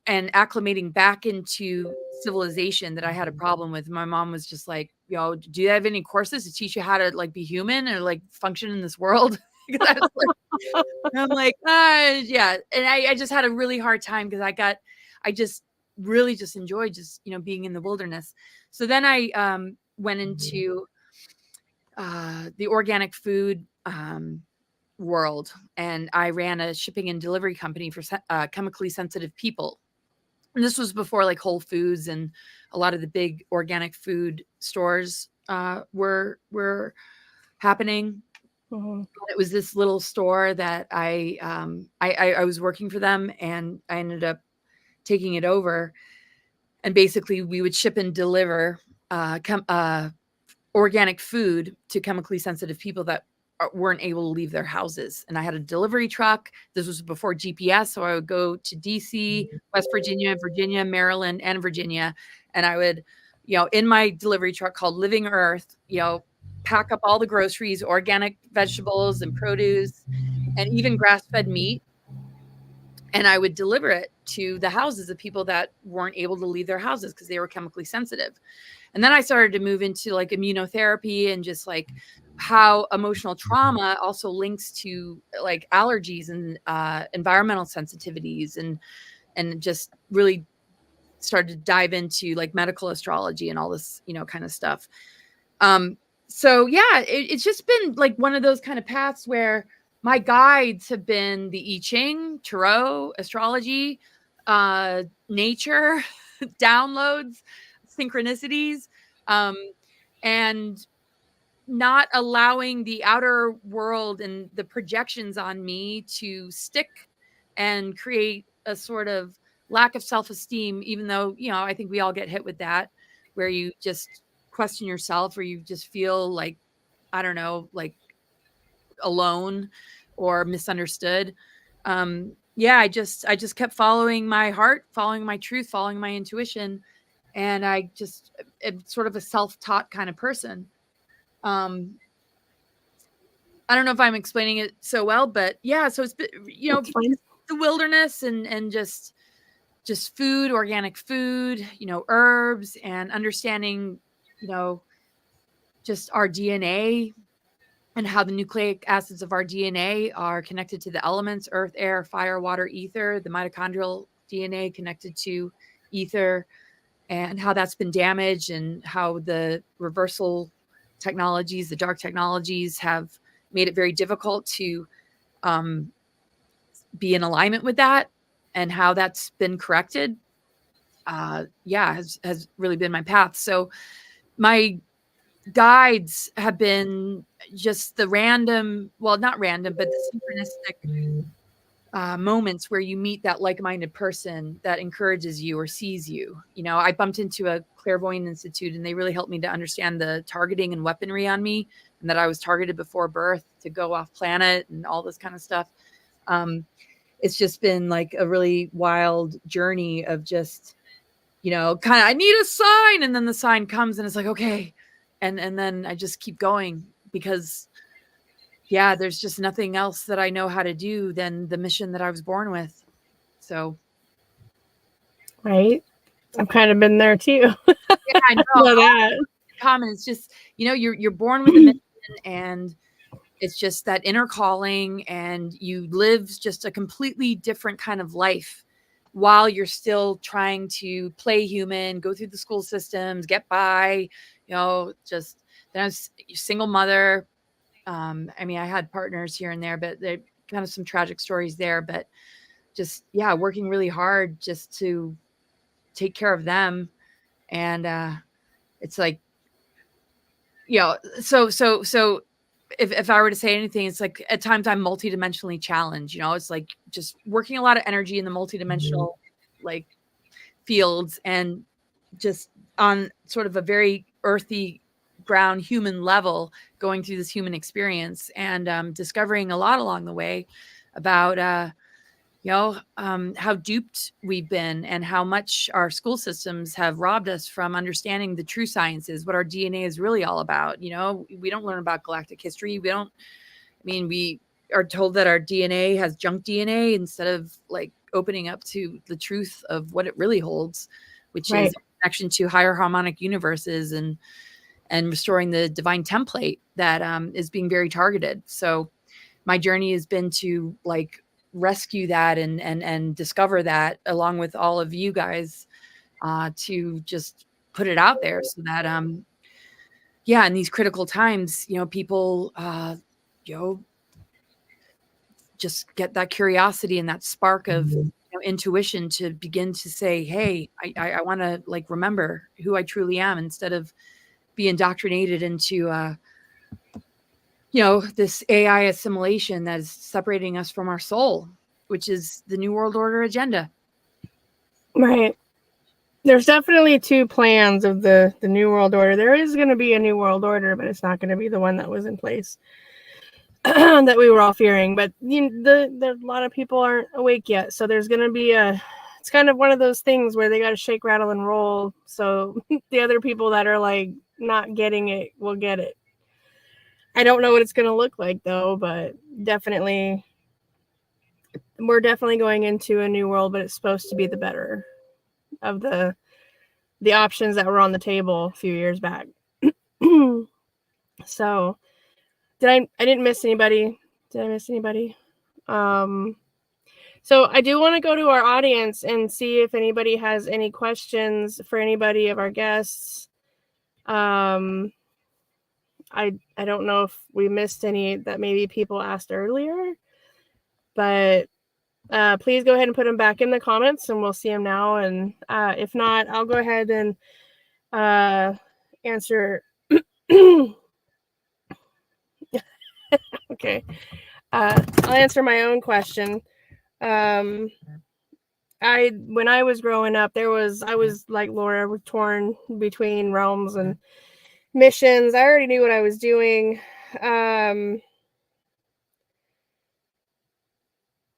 and acclimating back into civilization that I had a problem with. My mom was just like, do you have any courses to teach you how to like be human or like function in this world? I was like, I'm like, yeah. And I just had a really hard time because I just really just enjoyed just, being in the wilderness. So then I went into the organic food world, and I ran a shipping and delivery company for chemically sensitive people. And this was before like Whole Foods and a lot of the big organic food stores were happening. It was this little store that I was working for them, and I ended up taking it over. And basically, we would ship and deliver organic food to chemically sensitive people that weren't able to leave their houses. And I had a delivery truck. This was before GPS, so I would go to DC, West Virginia, Maryland, and Virginia, and I would, in my delivery truck called Living Earth, pack up all the groceries, organic vegetables and produce, and even grass-fed meat. And I would deliver it to the houses of people that weren't able to leave their houses because they were chemically sensitive. And then I started to move into like immunotherapy and just like how emotional trauma also links to like allergies and environmental sensitivities, and just really started to dive into like medical astrology and all this, kind of stuff. So yeah, it's just been like one of those kind of paths where my guides have been the I Ching, Tarot, astrology, nature, downloads, synchronicities, and not allowing the outer world and the projections on me to stick and create a sort of lack of self-esteem, even though, I think we all get hit with that, where you just question yourself, or you just feel like, I don't know, like alone or misunderstood. I just kept following my heart, following my truth, following my intuition. And I just am sort of a self-taught kind of person. I don't know if I'm explaining it so well, but yeah, so it's, the wilderness and just food, organic food, herbs, and understanding, just our DNA and how the nucleic acids of our DNA are connected to the elements, earth, air, fire, water, ether, the mitochondrial DNA connected to ether, and how that's been damaged, and how the reversal technologies, the dark technologies, have made it very difficult to be in alignment with that, and how that's been corrected. Has really been my path. So my guides have been just the random, well, not random, but the synchronistic moments where you meet that like-minded person that encourages you or sees you. I bumped into a clairvoyant institute, and they really helped me to understand the targeting and weaponry on me, and that I was targeted before birth to go off planet and all this kind of stuff. It's just been like a really wild journey of just, kind of, I need a sign. And then the sign comes, and it's like, okay. And then I just keep going, because there's just nothing else that I know how to do than the mission that I was born with. So. Right. I've kind of been there too. Yeah, I know that. Common. It's just, you're born with a mission, and it's just that inner calling, and you live just a completely different kind of life while you're still trying to play human, go through the school systems, get by, just, then I was a single mother. I had partners here and there, but they kind of some tragic stories there, but just, working really hard just to take care of them. And it's like, so if I were to say anything, it's like at times I'm multidimensionally challenged. It's like just working a lot of energy in the multidimensional like fields, and just on sort of a very earthy ground human level, going through this human experience, and discovering a lot along the way about how duped we've been, and how much our school systems have robbed us from understanding the true sciences, what our DNA is really all about. We don't learn about galactic history. We are told that our DNA has junk DNA, instead of like opening up to the truth of what it really holds, which is a connection to higher harmonic universes, and restoring the divine template that is being very targeted. So my journey has been to like rescue that and discover that along with all of you guys, to just put it out there so that, yeah, in these critical times, people, just get that curiosity and that spark of intuition to begin to say, hey, I want to like remember who I truly am instead of be indoctrinated into, this AI assimilation that is separating us from our soul, which is the New World Order agenda. Right. There's definitely two plans of the New World Order. There is going to be a New World Order, but it's not going to be the one that was in place that we were all fearing. But a lot of people aren't awake yet. So there's going to be it's kind of one of those things where they got to shake, rattle, and roll. So the other people that are like not getting it will get it. I don't know what it's going to look like though, but we're definitely going into a new world, but it's supposed to be the better of the options that were on the table a few years back. So I didn't miss anybody. Did I miss anybody? So I do want to go to our audience and see if anybody has any questions for anybody of our guests. I don't know if we missed any that maybe people asked earlier, but please go ahead and put them back in the comments and we'll see them now. And if not, I'll go ahead and answer. Okay. I'll answer my own question. When I was growing up, I was like Laura, was torn between realms and missions. I already knew what I was doing.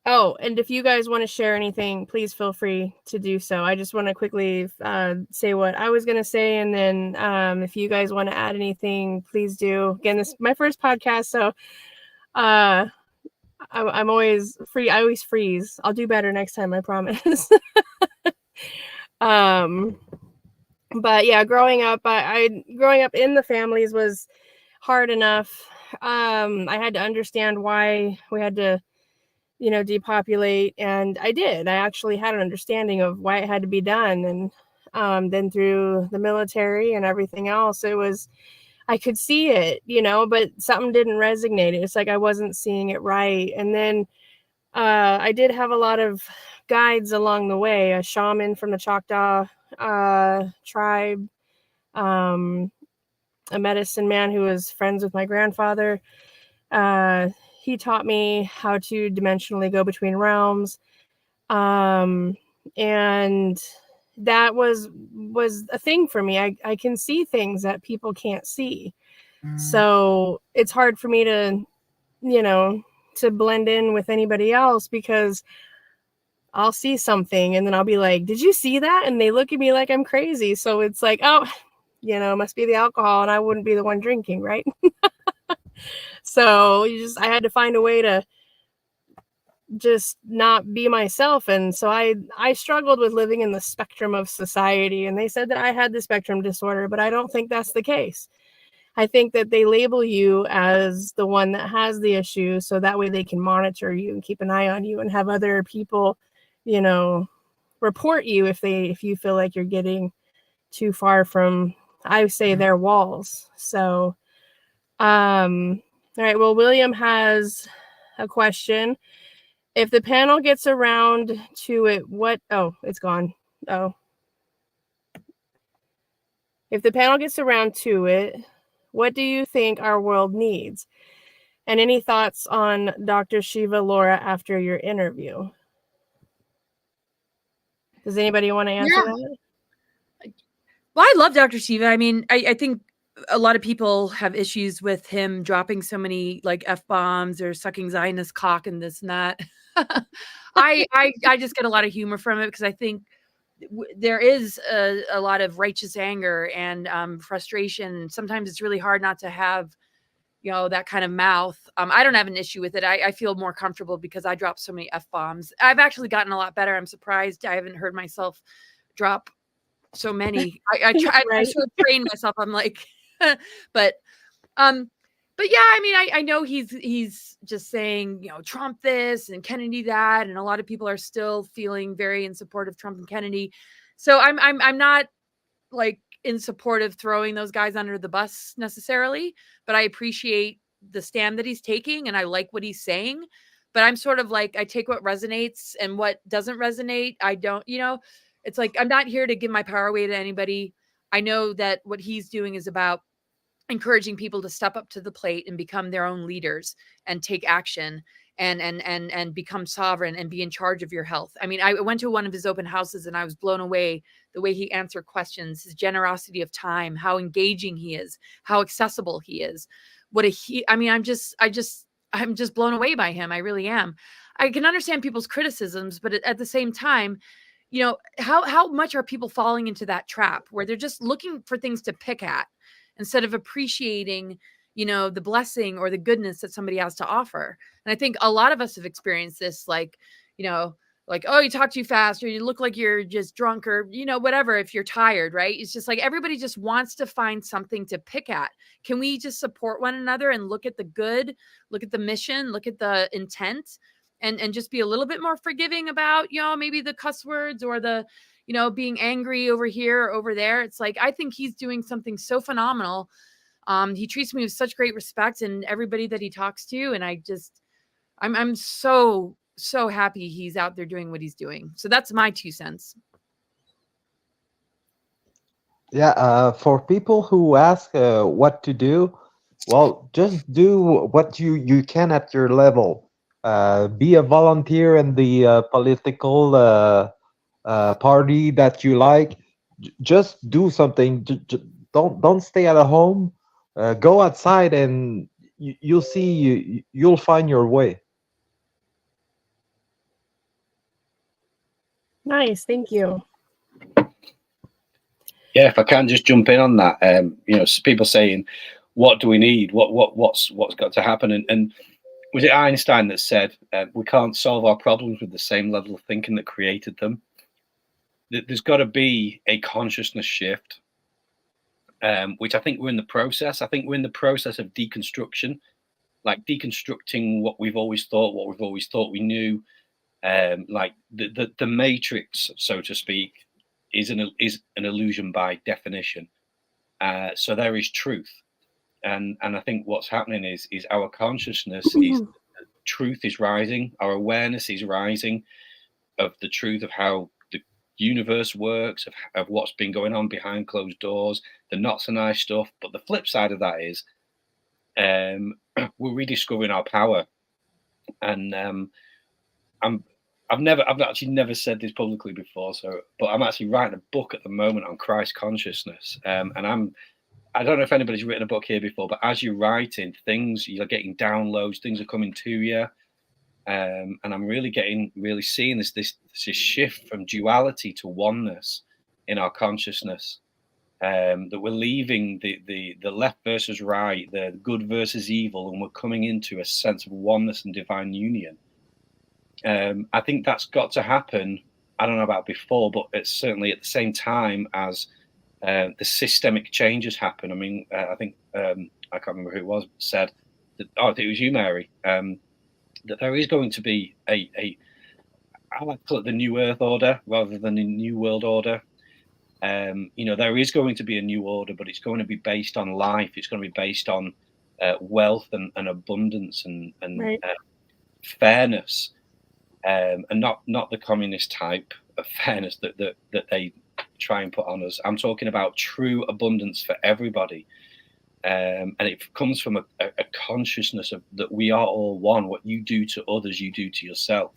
Oh, and if you guys want to share anything, please feel free to do so. I just want to quickly say what I was going to say. And then if you guys want to add anything, please do. Again, this is my first podcast, so I'm always free. I always freeze. I'll do better next time, I promise. But yeah, growing up in the families was hard enough. I had to understand why we had to depopulate, and I did. I actually had an understanding of why it had to be done, and then through the military and everything else, I could see it, but something didn't resonate. It's like I wasn't seeing it right. And then I did have a lot of guides along the way, a shaman from the Choctaw tribe, a medicine man who was friends with my grandfather. He taught me how to dimensionally go between realms. And that was a thing for me. I can see things that people can't see. So it's hard for me to blend in with anybody else, because I'll see something and then I'll be like, did you see that? And they look at me like I'm crazy. So it's like, oh, it must be the alcohol, and I wouldn't be the one drinking, right? So I had to find a way to just not be myself. And so I struggled with living in the spectrum of society, and they said that I had the spectrum disorder, but I don't think that's the case. I think that they label you as the one that has the issue, so that way they can monitor you and keep an eye on you and have other people, report you if you feel like you're getting too far from, I say, their walls. So, all right. Well, William has a question. If the panel gets around to it, it's gone. Oh. If the panel gets around to it, what do you think our world needs? And any thoughts on Dr. Shiva Laura after your interview? Does anybody want to answer that? Well, I love Dr. Shiva. I mean, I think a lot of people have issues with him dropping so many like F-bombs or sucking Zionist cock and this and that. I just get a lot of humor from it, because I think there is a lot of righteous anger and frustration. Sometimes it's really hard not to have, that kind of mouth. I don't have an issue with it. I feel more comfortable because I drop so many F-bombs. I've actually gotten a lot better. I'm surprised I haven't heard myself drop so many. I sort of train myself. I'm like, but But yeah, I mean, I know he's just saying, you know, Trump this and Kennedy that, and a lot of people are still feeling very in support of Trump and Kennedy. So I'm not like in support of throwing those guys under the bus necessarily, but I appreciate the stand that he's taking and I like what he's saying. But I'm sort of like, I take what resonates and what doesn't resonate. I don't, you know, it's like, I'm not here to give my power away to anybody. I know that what he's doing is about encouraging people to step up to the plate and become their own leaders and take action and become sovereign and be in charge of your health. I mean, I went to one of his open houses and I was blown away the way he answered questions, his generosity of time, how engaging he is, how accessible he is. I mean, I'm just blown away by him. I really am. I can understand people's criticisms, but at the same time, you know, how much are people falling into that trap where they're just looking for things to pick at instead of appreciating, you know, the blessing or the goodness that somebody has to offer. And I think a lot of us have experienced this, like, you know, like, oh, you talk too fast or you look like you're just drunk or, you know, whatever, if you're tired, right? It's just like everybody just wants to find something to pick at. Can we just support one another and look at the good, look at the mission, look at the intent, and just be a little bit more forgiving about, you know, maybe the cuss words or the, you know, being angry over here or over there. It's like, I think he's doing something so phenomenal. He treats me with such great respect and everybody that he talks to. And I'm so happy he's out there doing what he's doing. So that's my 2 cents. Yeah, for people who ask what to do, well, just do what you can at your level. Be a volunteer in the political party that you like. Just do something. Don't stay at home. Go outside, and you'll see. You'll find your way. Nice, thank you. Yeah, if I can just jump in on that, you know, people saying, "What do we need? What's got to happen?" And was it Einstein that said we can't solve our problems with the same level of thinking that created them? There's got to be a consciousness shift, which I think we're in the process. I think we're in the process of deconstruction, like deconstructing what we've always thought we knew. Like the matrix, so to speak, is an illusion by definition. So there is truth, and I think what's happening is our consciousness is truth is rising, our awareness is rising of the truth of how the universe works, of what's been going on behind closed doors, the not so nice stuff. But the flip side of that is we're rediscovering our power, and I've actually never said this publicly before, but I'm actually writing a book at the moment on Christ consciousness, and I don't know if anybody's written a book here before, but as you're writing things, you're getting downloads, things are coming to you, and I'm really seeing this shift from duality to oneness in our consciousness, that we're leaving the left versus right, the good versus evil, and we're coming into a sense of oneness and divine union. I think that's got to happen. I don't know about before, but it's certainly at the same time as the systemic changes happen. I mean, I think I can't remember who it was said that. Oh, I think it was you, Mary. That there is going to be I like to call it the New Earth Order rather than the New World Order. You know, there is going to be a new order, but it's going to be based on life. It's going to be based on wealth and abundance and Right. fairness. And not the communist type of fairness that they try and put on us. I'm talking about true abundance for everybody, and it comes from a consciousness of that we are all one. What you do to others, you do to yourself.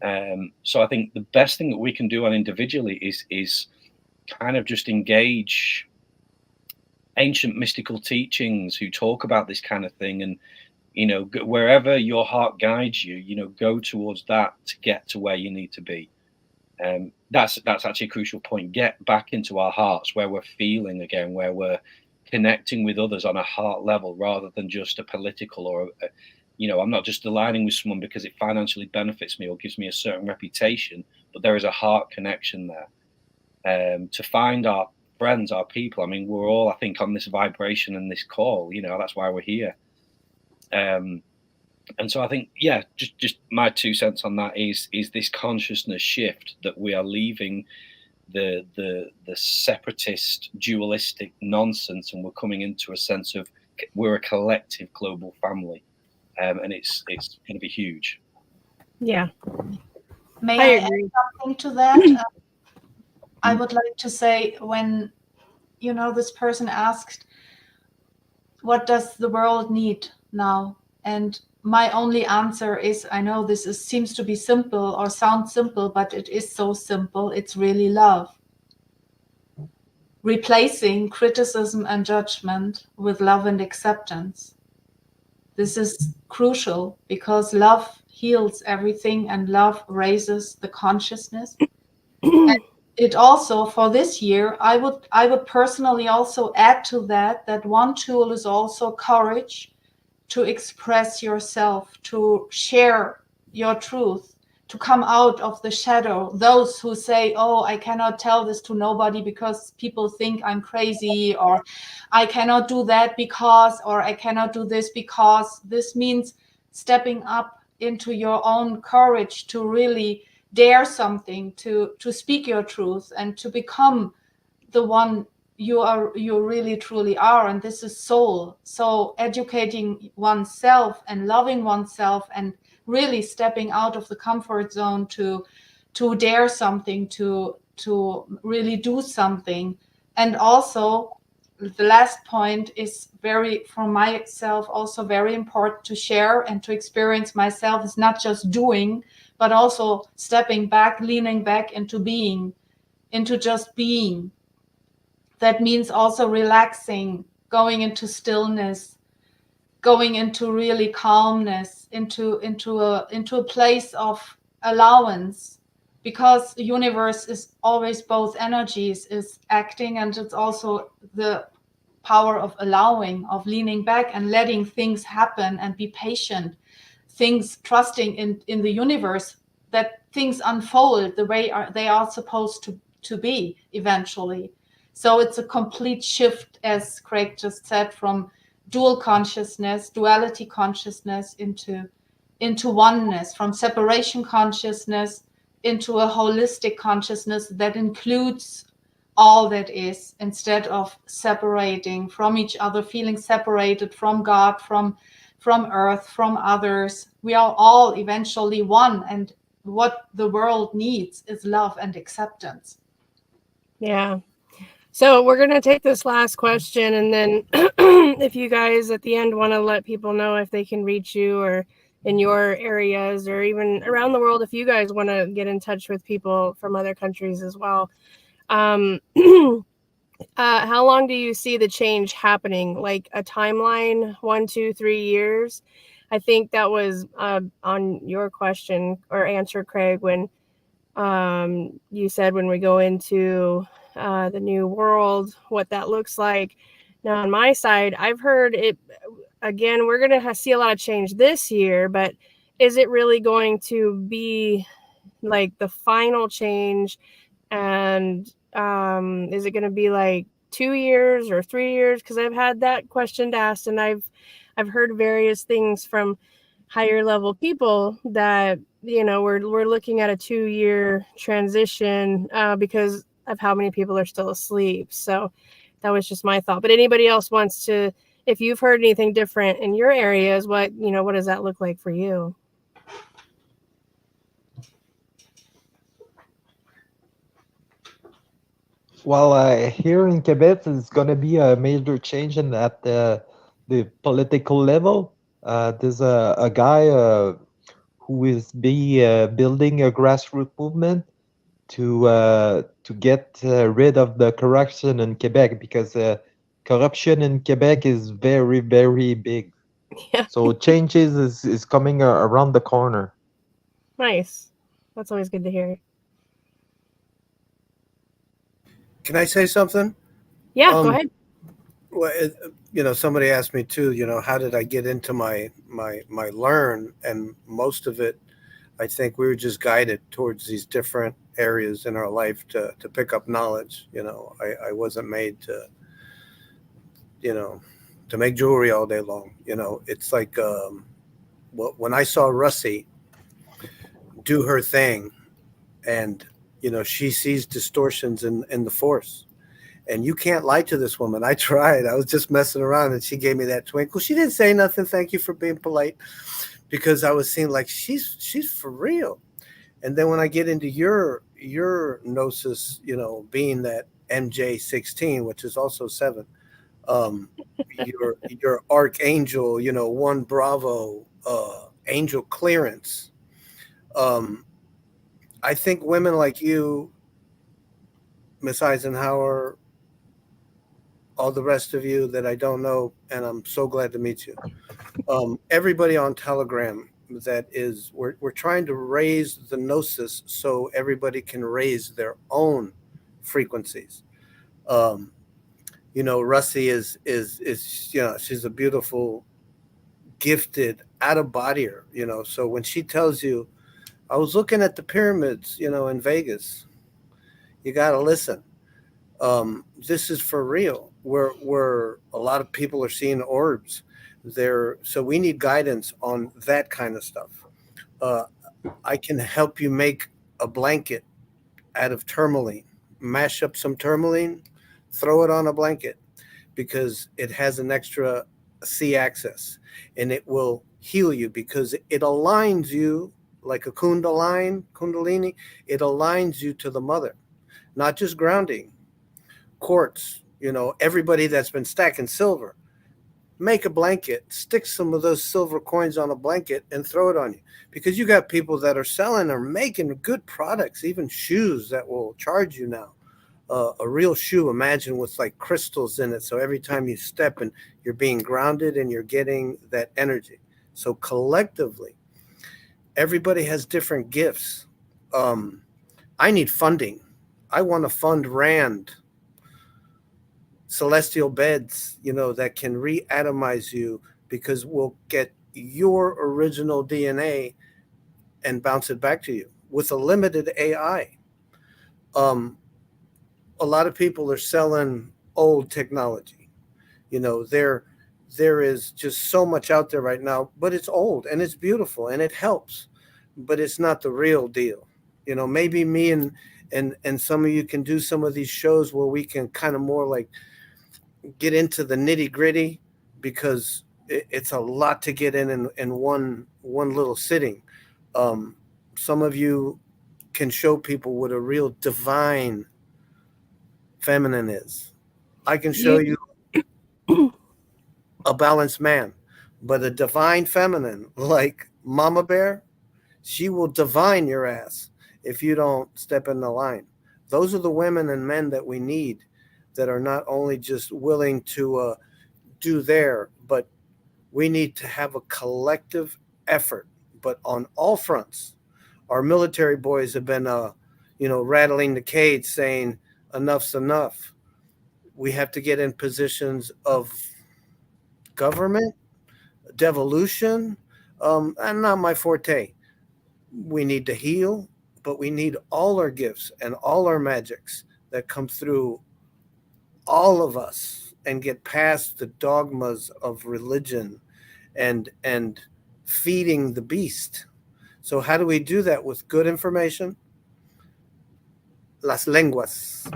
So I think the best thing that we can do on individually is kind of just engage ancient mystical teachings who talk about this kind of thing, and you know, wherever your heart guides you, you know, go towards that to get to where you need to be. That's actually a crucial point. Get back into our hearts where we're feeling again, where we're connecting with others on a heart level rather than just a political or, you know, I'm not just aligning with someone because it financially benefits me or gives me a certain reputation, but there is a heart connection there. To find our friends, our people. I mean, we're all, I think, on this vibration and this call. You know, that's why we're here. And so I think, yeah, just my 2 cents on that is this consciousness shift that we are leaving the separatist, dualistic nonsense, and we're coming into a sense of we're a collective global family, and it's going to be huge. Yeah. May I add something to that? I would like to say, when, you know, this person asked, what does the world need now? And my only answer is, I know this seems to be simple or sounds simple, but it is so simple. It's really love. Replacing criticism and judgment with love and acceptance. This is crucial because love heals everything and love raises the consciousness. And it also, for this year, I would personally also add to that one tool is also courage to express yourself, to share your truth, to come out of the shadow. Those who say, oh, I cannot tell this to nobody because people think I'm crazy, or I cannot do that because, or I cannot do this because. This means stepping up into your own courage to really dare something, to speak your truth and to become the one you really truly are. And this is soul. So educating oneself and loving oneself and really stepping out of the comfort zone to dare something, to really do something. And also the last point is for myself also very important to share and to experience myself is not just doing, but also stepping back, leaning back into being, into just being. That means also relaxing, going into stillness, going into really calmness, into a place of allowance, because the universe is always both energies is acting, and it's also the power of allowing, of leaning back and letting things happen and be patient, things trusting in the universe that things unfold the way they are supposed to be eventually. So it's a complete shift, as Craig just said, from dual consciousness, duality consciousness into oneness, from separation consciousness into a holistic consciousness that includes all that is, instead of separating from each other, feeling separated from God, from Earth, from others. We are all eventually one, and what the world needs is love and acceptance. Yeah. So we're going to take this last question, and then if you guys at the end want to let people know if they can reach you or in your areas or even around the world, if you guys want to get in touch with people from other countries as well. How long do you see the change happening? Like a timeline, 1, 2, 3 years? I think that was on your question or answer, Craig, when you said when we go into the new world, what that looks like. Now on my side, I've heard it again, we're going to see a lot of change this year, but is it really going to be like the final change? And is it going to be like 2 years or 3 years? Because I've had that question asked, and I've heard various things from higher level people that, you know, we're looking at a 2-year transition because of how many people are still asleep. So that was just my thought. But anybody else wants to, if you've heard anything different in your areas, what does that look like for you? Well, here in Quebec, it's going to be a major change at the political level. There's a guy who is building a grassroots movement to get rid of the corruption in Quebec, because corruption in Quebec is very, very big. Yeah. So changes is coming around the corner. Nice. That's always good to hear. Can I say something? Yeah, go ahead. Well, somebody asked me too, how did I get into my learn? And most of it, I think we were just guided towards these different areas in our life to pick up knowledge. You know, I wasn't made to, you know, to make jewelry all day long. You know, it's like when I saw Russie do her thing, and you know, she sees distortions in the force, and you can't lie to this woman. I tried. I was just messing around, and she gave me that twinkle. She didn't say nothing. Thank you for being polite, because I was seeing like she's for real. And then when I get into your gnosis, you know, being that MJ16, which is also 7, your archangel, you know, 1 Bravo, angel clearance. I think women like you, Miss Eisenhower, all the rest of you that I don't know, and I'm so glad to meet you. Everybody on Telegram that is, we're trying to raise the gnosis so everybody can raise their own frequencies. You know, Russie is you know, she's a beautiful, gifted out of bodyer, you know. So when she tells you, I was looking at the pyramids, you know, in Vegas, you got to listen. This is for real. Where a lot of people are seeing orbs there. So we need guidance on that kind of stuff. I can help you make a blanket out of tourmaline. Mash up some tourmaline, throw it on a blanket, because it has an extra C axis, and it will heal you because it aligns you like a kundalini. It aligns you to the mother, not just grounding. Quartz, you know, everybody that's been stacking silver, make a blanket, stick some of those silver coins on a blanket and throw it on you, because you got people that are selling or making good products, even shoes that will charge you now. A real shoe, imagine, with like crystals in it, so every time you step and you're being grounded and you're getting that energy. So collectively, everybody has different gifts. I need funding. I want to fund RAND, celestial beds, you know, that can reatomize you, because we'll get your original DNA and bounce it back to you with a limited AI. A lot of people are selling old technology. You know, there is just so much out there right now, but it's old and it's beautiful and it helps, but it's not the real deal. You know, maybe me and some of you can do some of these shows where we can kind of more like get into the nitty gritty, because it's a lot to get in one little sitting. Some of you can show people what a real divine feminine is. I can show you a balanced man, but a divine feminine like Mama Bear, she will divine your ass if you don't step in the line. Those are the women and men that we need, that are not only just willing to do there, but we need to have a collective effort, but on all fronts. Our military boys have been, you know, rattling the cage saying enough's enough. We have to get in positions of government, devolution, and not my forte. We need to heal, but we need all our gifts and all our magics that come through all of us and get past the dogmas of religion and feeding the beast. So how do we do that? With good information? Las lenguas.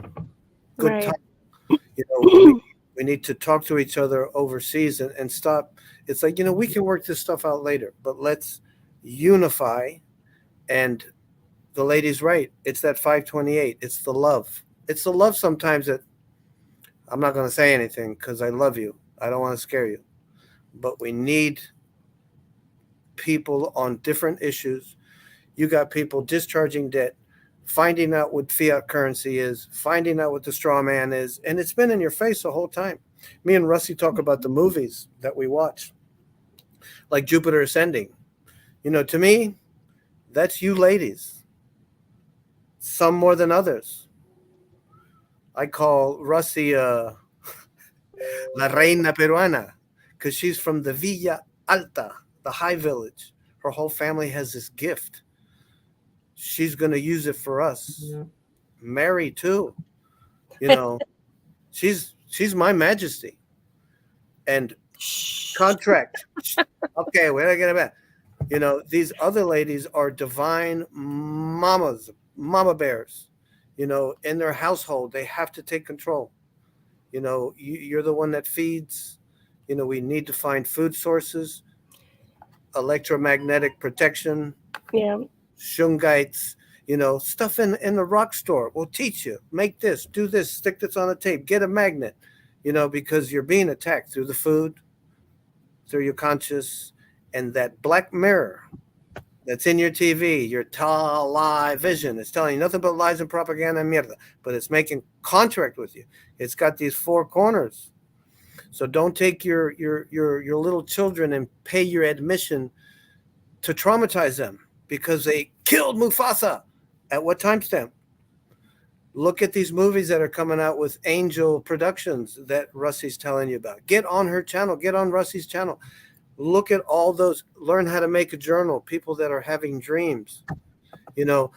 Good Right. time. You know, we need to talk to each other overseas and stop. It's like, you know, we can work this stuff out later, but let's unify. And the lady's right. It's that 528. It's the love. It's the love sometimes that, I'm not going to say anything because I love you. I don't want to scare you. But we need people on different issues. You got people discharging debt, finding out what fiat currency is, finding out what the straw man is, and it's been in your face the whole time. Me and Russie talk about the movies that we watch, like Jupiter Ascending. You know, to me, that's you ladies. Some more than others. I call Russie La Reina Peruana, because she's from the Villa Alta, the high village. Her whole family has this gift. she's going to use it for us. Yeah. Mary too. You know, she's my majesty. And contract. Okay, where did I get it back? You know, these other ladies are divine mamas, mama bears. You know, in their household, they have to take control. You know, you're the one that feeds. You know, we need to find food sources, electromagnetic protection, shungites, you know, stuff in the rock store. We'll teach you. Make this, do this, stick this on a tape, get a magnet, you know, because you're being attacked through the food, through your conscious, and that black mirror that's in your TV, your live vision. It's telling you nothing but lies and propaganda and mierda, but it's making contract with you. It's got these four corners. So don't take your little children and pay your admission to traumatize them because they killed Mufasa. At what timestamp? Look at these movies that are coming out with Angel Productions that Russie's telling you about. Get on her channel. Get on Russie's channel. Look at all those. Learn how to make a journal. People that are having dreams. You know,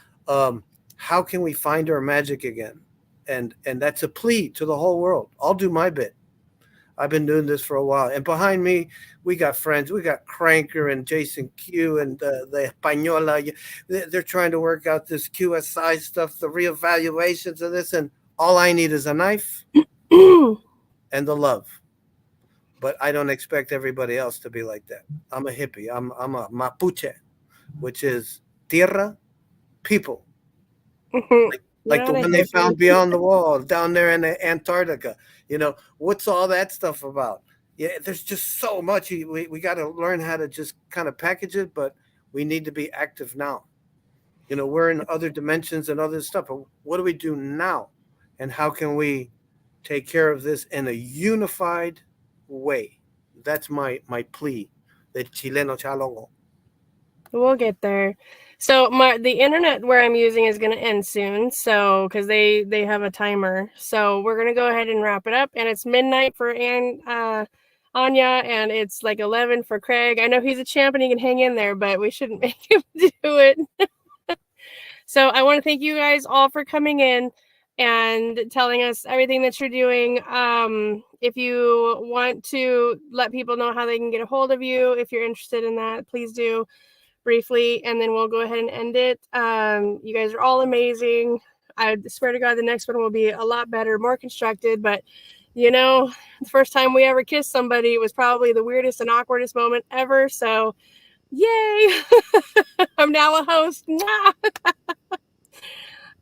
how can we find our magic again? And that's a plea to the whole world. I'll do my bit. I've been doing this for a while. And behind me, we got friends. We got Cranker and Jason Q and the Española. They're trying to work out this QSI stuff, the reevaluations of this. And all I need is a knife and the love. But I don't expect everybody else to be like that. I'm a hippie. I'm a Mapuche, which is tierra, people. Like the one they found beyond the wall down there in Antarctica. You know, what's all that stuff about? Yeah, there's just so much. We got to learn how to just kind of package it, but we need to be active now. You know, we're in other dimensions and other stuff, but what do we do now? And how can we take care of this in a unified way? That's my plea. The Chileno Chalongo. We'll get there. So the internet where I'm using is going to end soon. So because they have a timer. So we're going to go ahead and wrap it up. And it's midnight for Anya, and it's like 11 for Craig. I know he's a champ and he can hang in there, but we shouldn't make him do it. So I want to thank you guys all for coming in and telling us everything that you're doing. If you want to let people know how they can get a hold of you, if you're interested in that, please do. Briefly, and then we'll go ahead and end it. You guys are all amazing. I swear to God, the next one will be a lot better, more constructed. But you know, the first time we ever kissed somebody was probably the weirdest and awkwardest moment ever. So, yay! I'm now a host.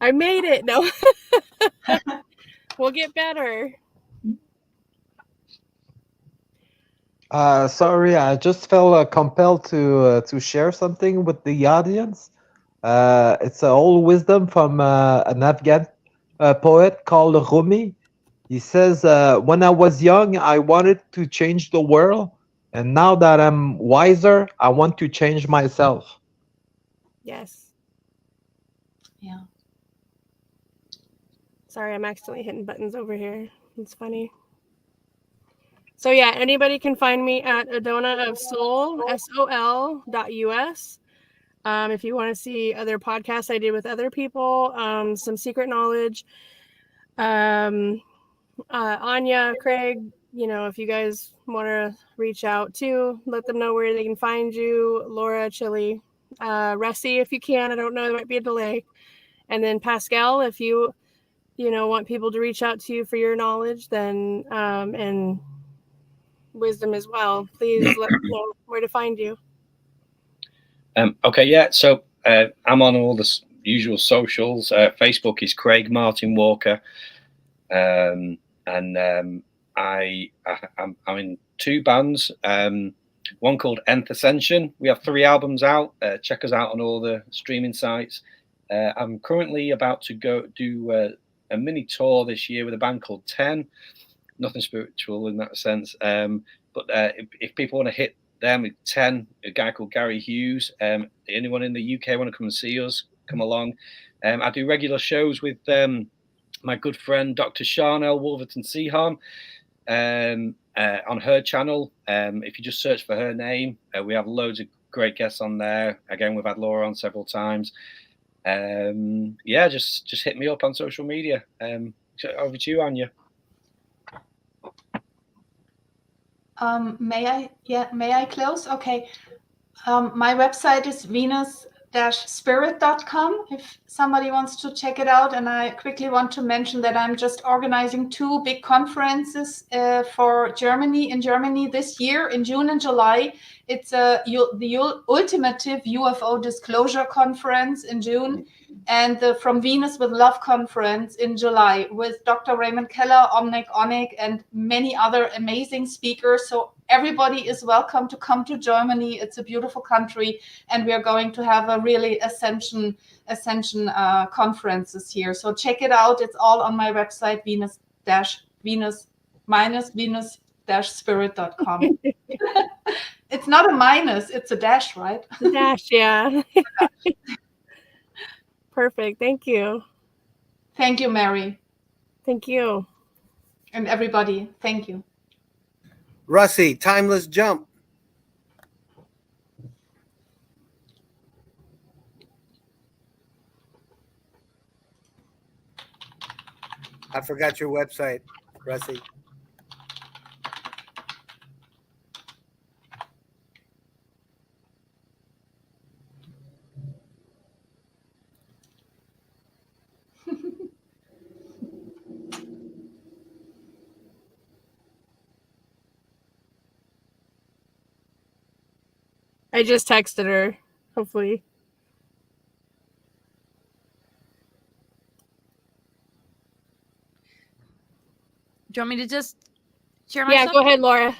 I made it. No, we'll get better. Sorry, I just felt compelled to share something with the audience. It's an old wisdom from an Afghan poet called Rumi. He says, when I was young, I wanted to change the world. And now that I'm wiser, I want to change myself. Yes. Yeah. Sorry, I'm accidentally hitting buttons over here. It's funny. So yeah, anybody can find me at Adonna of Soul, SOL.US. If you want to see other podcasts I did with other people, some secret knowledge. Anya, Craig, you know, if you guys want to reach out too, let them know where they can find you. Laura, Chili, Ressie, if you can. I don't know, there might be a delay. And then Pascal, if you want people to reach out to you for your knowledge, then and wisdom as well, please let me know where to find you. Okay, yeah, so I'm on all the usual socials. Facebook is Craig Martin Walker, and I'm in two bands, one called Nth Ascension. We have 3 albums out. Check us out on all the streaming sites. I'm currently about to go do a mini tour this year with a band called 10. Nothing spiritual in that sense, but if people want to hit them, 10, a guy called Gary Hughes. Anyone in the UK want to come and see us, come along. I do regular shows with my good friend Dr. Charnel Wolverton Seahorn on her channel. If you just search for her name, we have loads of great guests on there. Again, we've had Laura on several times. Yeah, just hit me up on social media. Over to you, Anya. May I? Yeah, may I close? Okay. My website is venus-spirit.com if somebody wants to check it out. And I quickly want to mention that I'm just organizing 2 big conferences for Germany this year in June and July. It's the ultimative UFO disclosure conference in June, and the From Venus with Love conference in July with Dr. Raymond Keller, Omnic Onik, and many other amazing speakers. So everybody is welcome to come to Germany. It's a beautiful country, and we are going to have a really ascension conferences here. So check it out. It's all on my website, venus-spirit.com. It's not a minus, it's a dash, right? Dash, yeah. Perfect. Thank you. Thank you, Mary. Thank you. And everybody, thank you. Russie, timeless jump. I forgot your website, Russie. I just texted her. Hopefully. Do you want me to just share my Yeah, stuff? go ahead, Laura.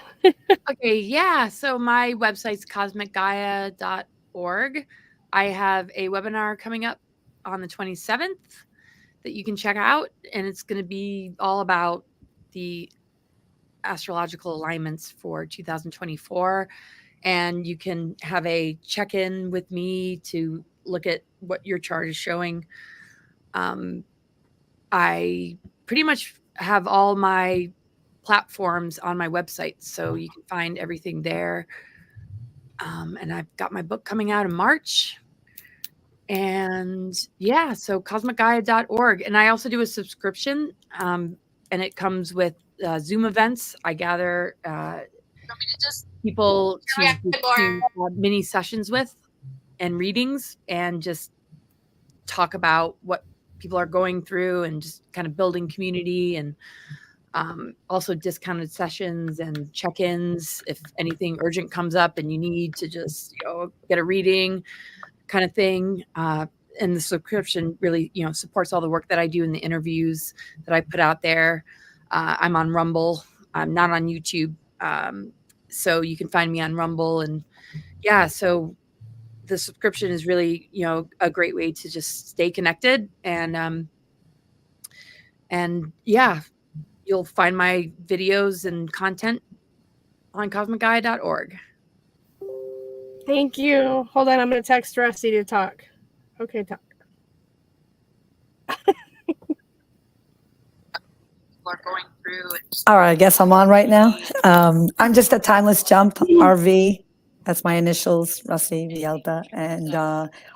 Okay, yeah. So my website's cosmicgaia.org. I have a webinar coming up on the 27th that you can check out, and it's going to be all about the astrological alignments for 2024. And you can have a check-in with me to look at what your chart is showing. I pretty much have all my platforms on my website, so you can find everything there. And I've got my book coming out in March. And yeah, so cosmicgaia.org. And I also do a subscription, and it comes with Zoom events. I gather people to mini sessions with and readings, and just talk about what people are going through, and just kind of building community, and also discounted sessions and check-ins if anything urgent comes up and you need to just get a reading kind of thing. And the subscription really supports all the work that I do in the interviews that I put out there. I'm on Rumble. I'm not on YouTube, so you can find me on Rumble. And yeah, so the subscription is really a great way to just stay connected. And yeah, you'll find my videos and content on cosmicgaia.org. Thank you. Hold on, I'm going to text Rusty to talk. Okay, talk. Are going through. All right, I guess I'm on right now. I'm just a timeless jump, RV. That's my initials, Rusty MKDELTA, and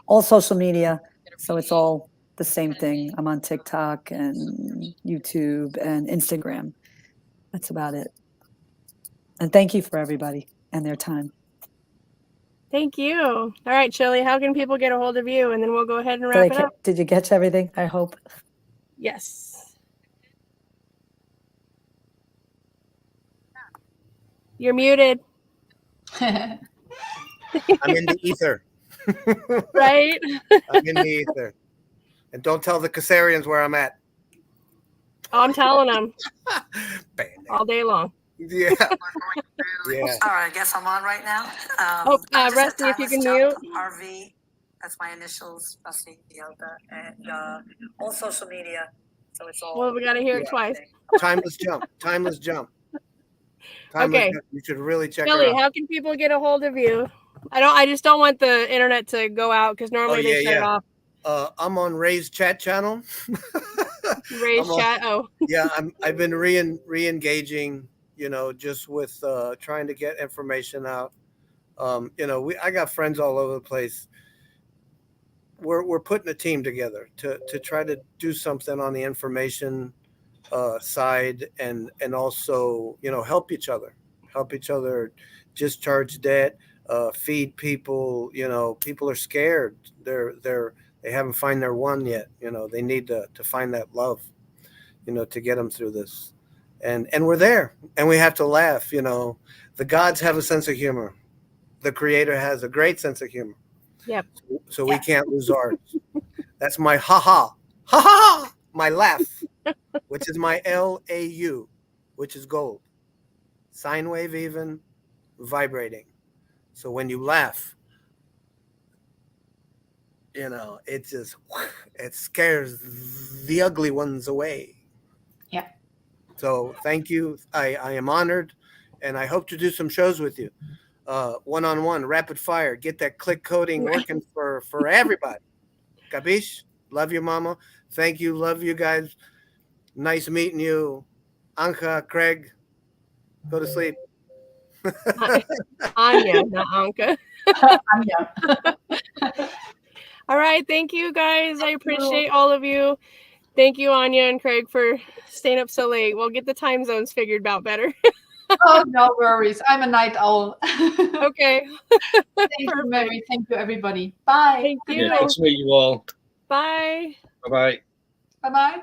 all social media. So it's all the same thing. I'm on TikTok and YouTube and Instagram. That's about it. And thank you for everybody and their time. Thank you. All right, Chili, how can people get a hold of you? And then we'll go ahead and wrap it up. Did you catch everything? I hope. Yes. You're muted. I'm in the ether. Right? I'm in the ether. And don't tell the Caesarians where I'm at. Oh, I'm telling them. All day long. Yeah. Yeah. All right, I guess I'm on right now. Rusty, if you can mute. RV. That's my initials, Rusty MKDELTA, and all social media. So it's all. Well, we got to hear it twice. Timeless jump. Timeless jump. Okay. You should really check Chili, it out. how can people get a hold of you? I just don't want the internet to go out because normally they shut it off. I'm on Ray's chat channel. Ray's chat. Oh. Yeah, I've been re-engaging, just with trying to get information out. I got friends all over the place. we're putting a team together to try to do something on the information side, and also, you know, help each other discharge debt, feed people. You know, people are scared. They haven't found their one yet. You know, they need to find that love, you know, to get them through this. And we're there, and we have to laugh. You know, the gods have a sense of humor. The creator has a great sense of humor. Yep. So we can't lose ours. That's my ha ha, my laugh, which is my LAU, which is gold. Sine wave even, vibrating. So when you laugh, you know, it scares the ugly ones away. Yeah. So thank you. I am honored, and I hope to do some shows with you. One-on-one, rapid fire, get that click coding working for everybody. Capiche? Love you, mama. Thank you. Love you guys. Nice meeting you. Anka, Craig, go to sleep. Anya, not Anka. Anya. All right. Thank you, guys. I appreciate all of you. Thank you, Anya and Craig, for staying up so late. We'll get the time zones figured out better. Oh, no worries. I'm a night owl. Okay. Thank you, Mary. Thank you, everybody. Bye. Thank Yeah, you. good to meet you all. Bye. Bye-bye. Bye-bye.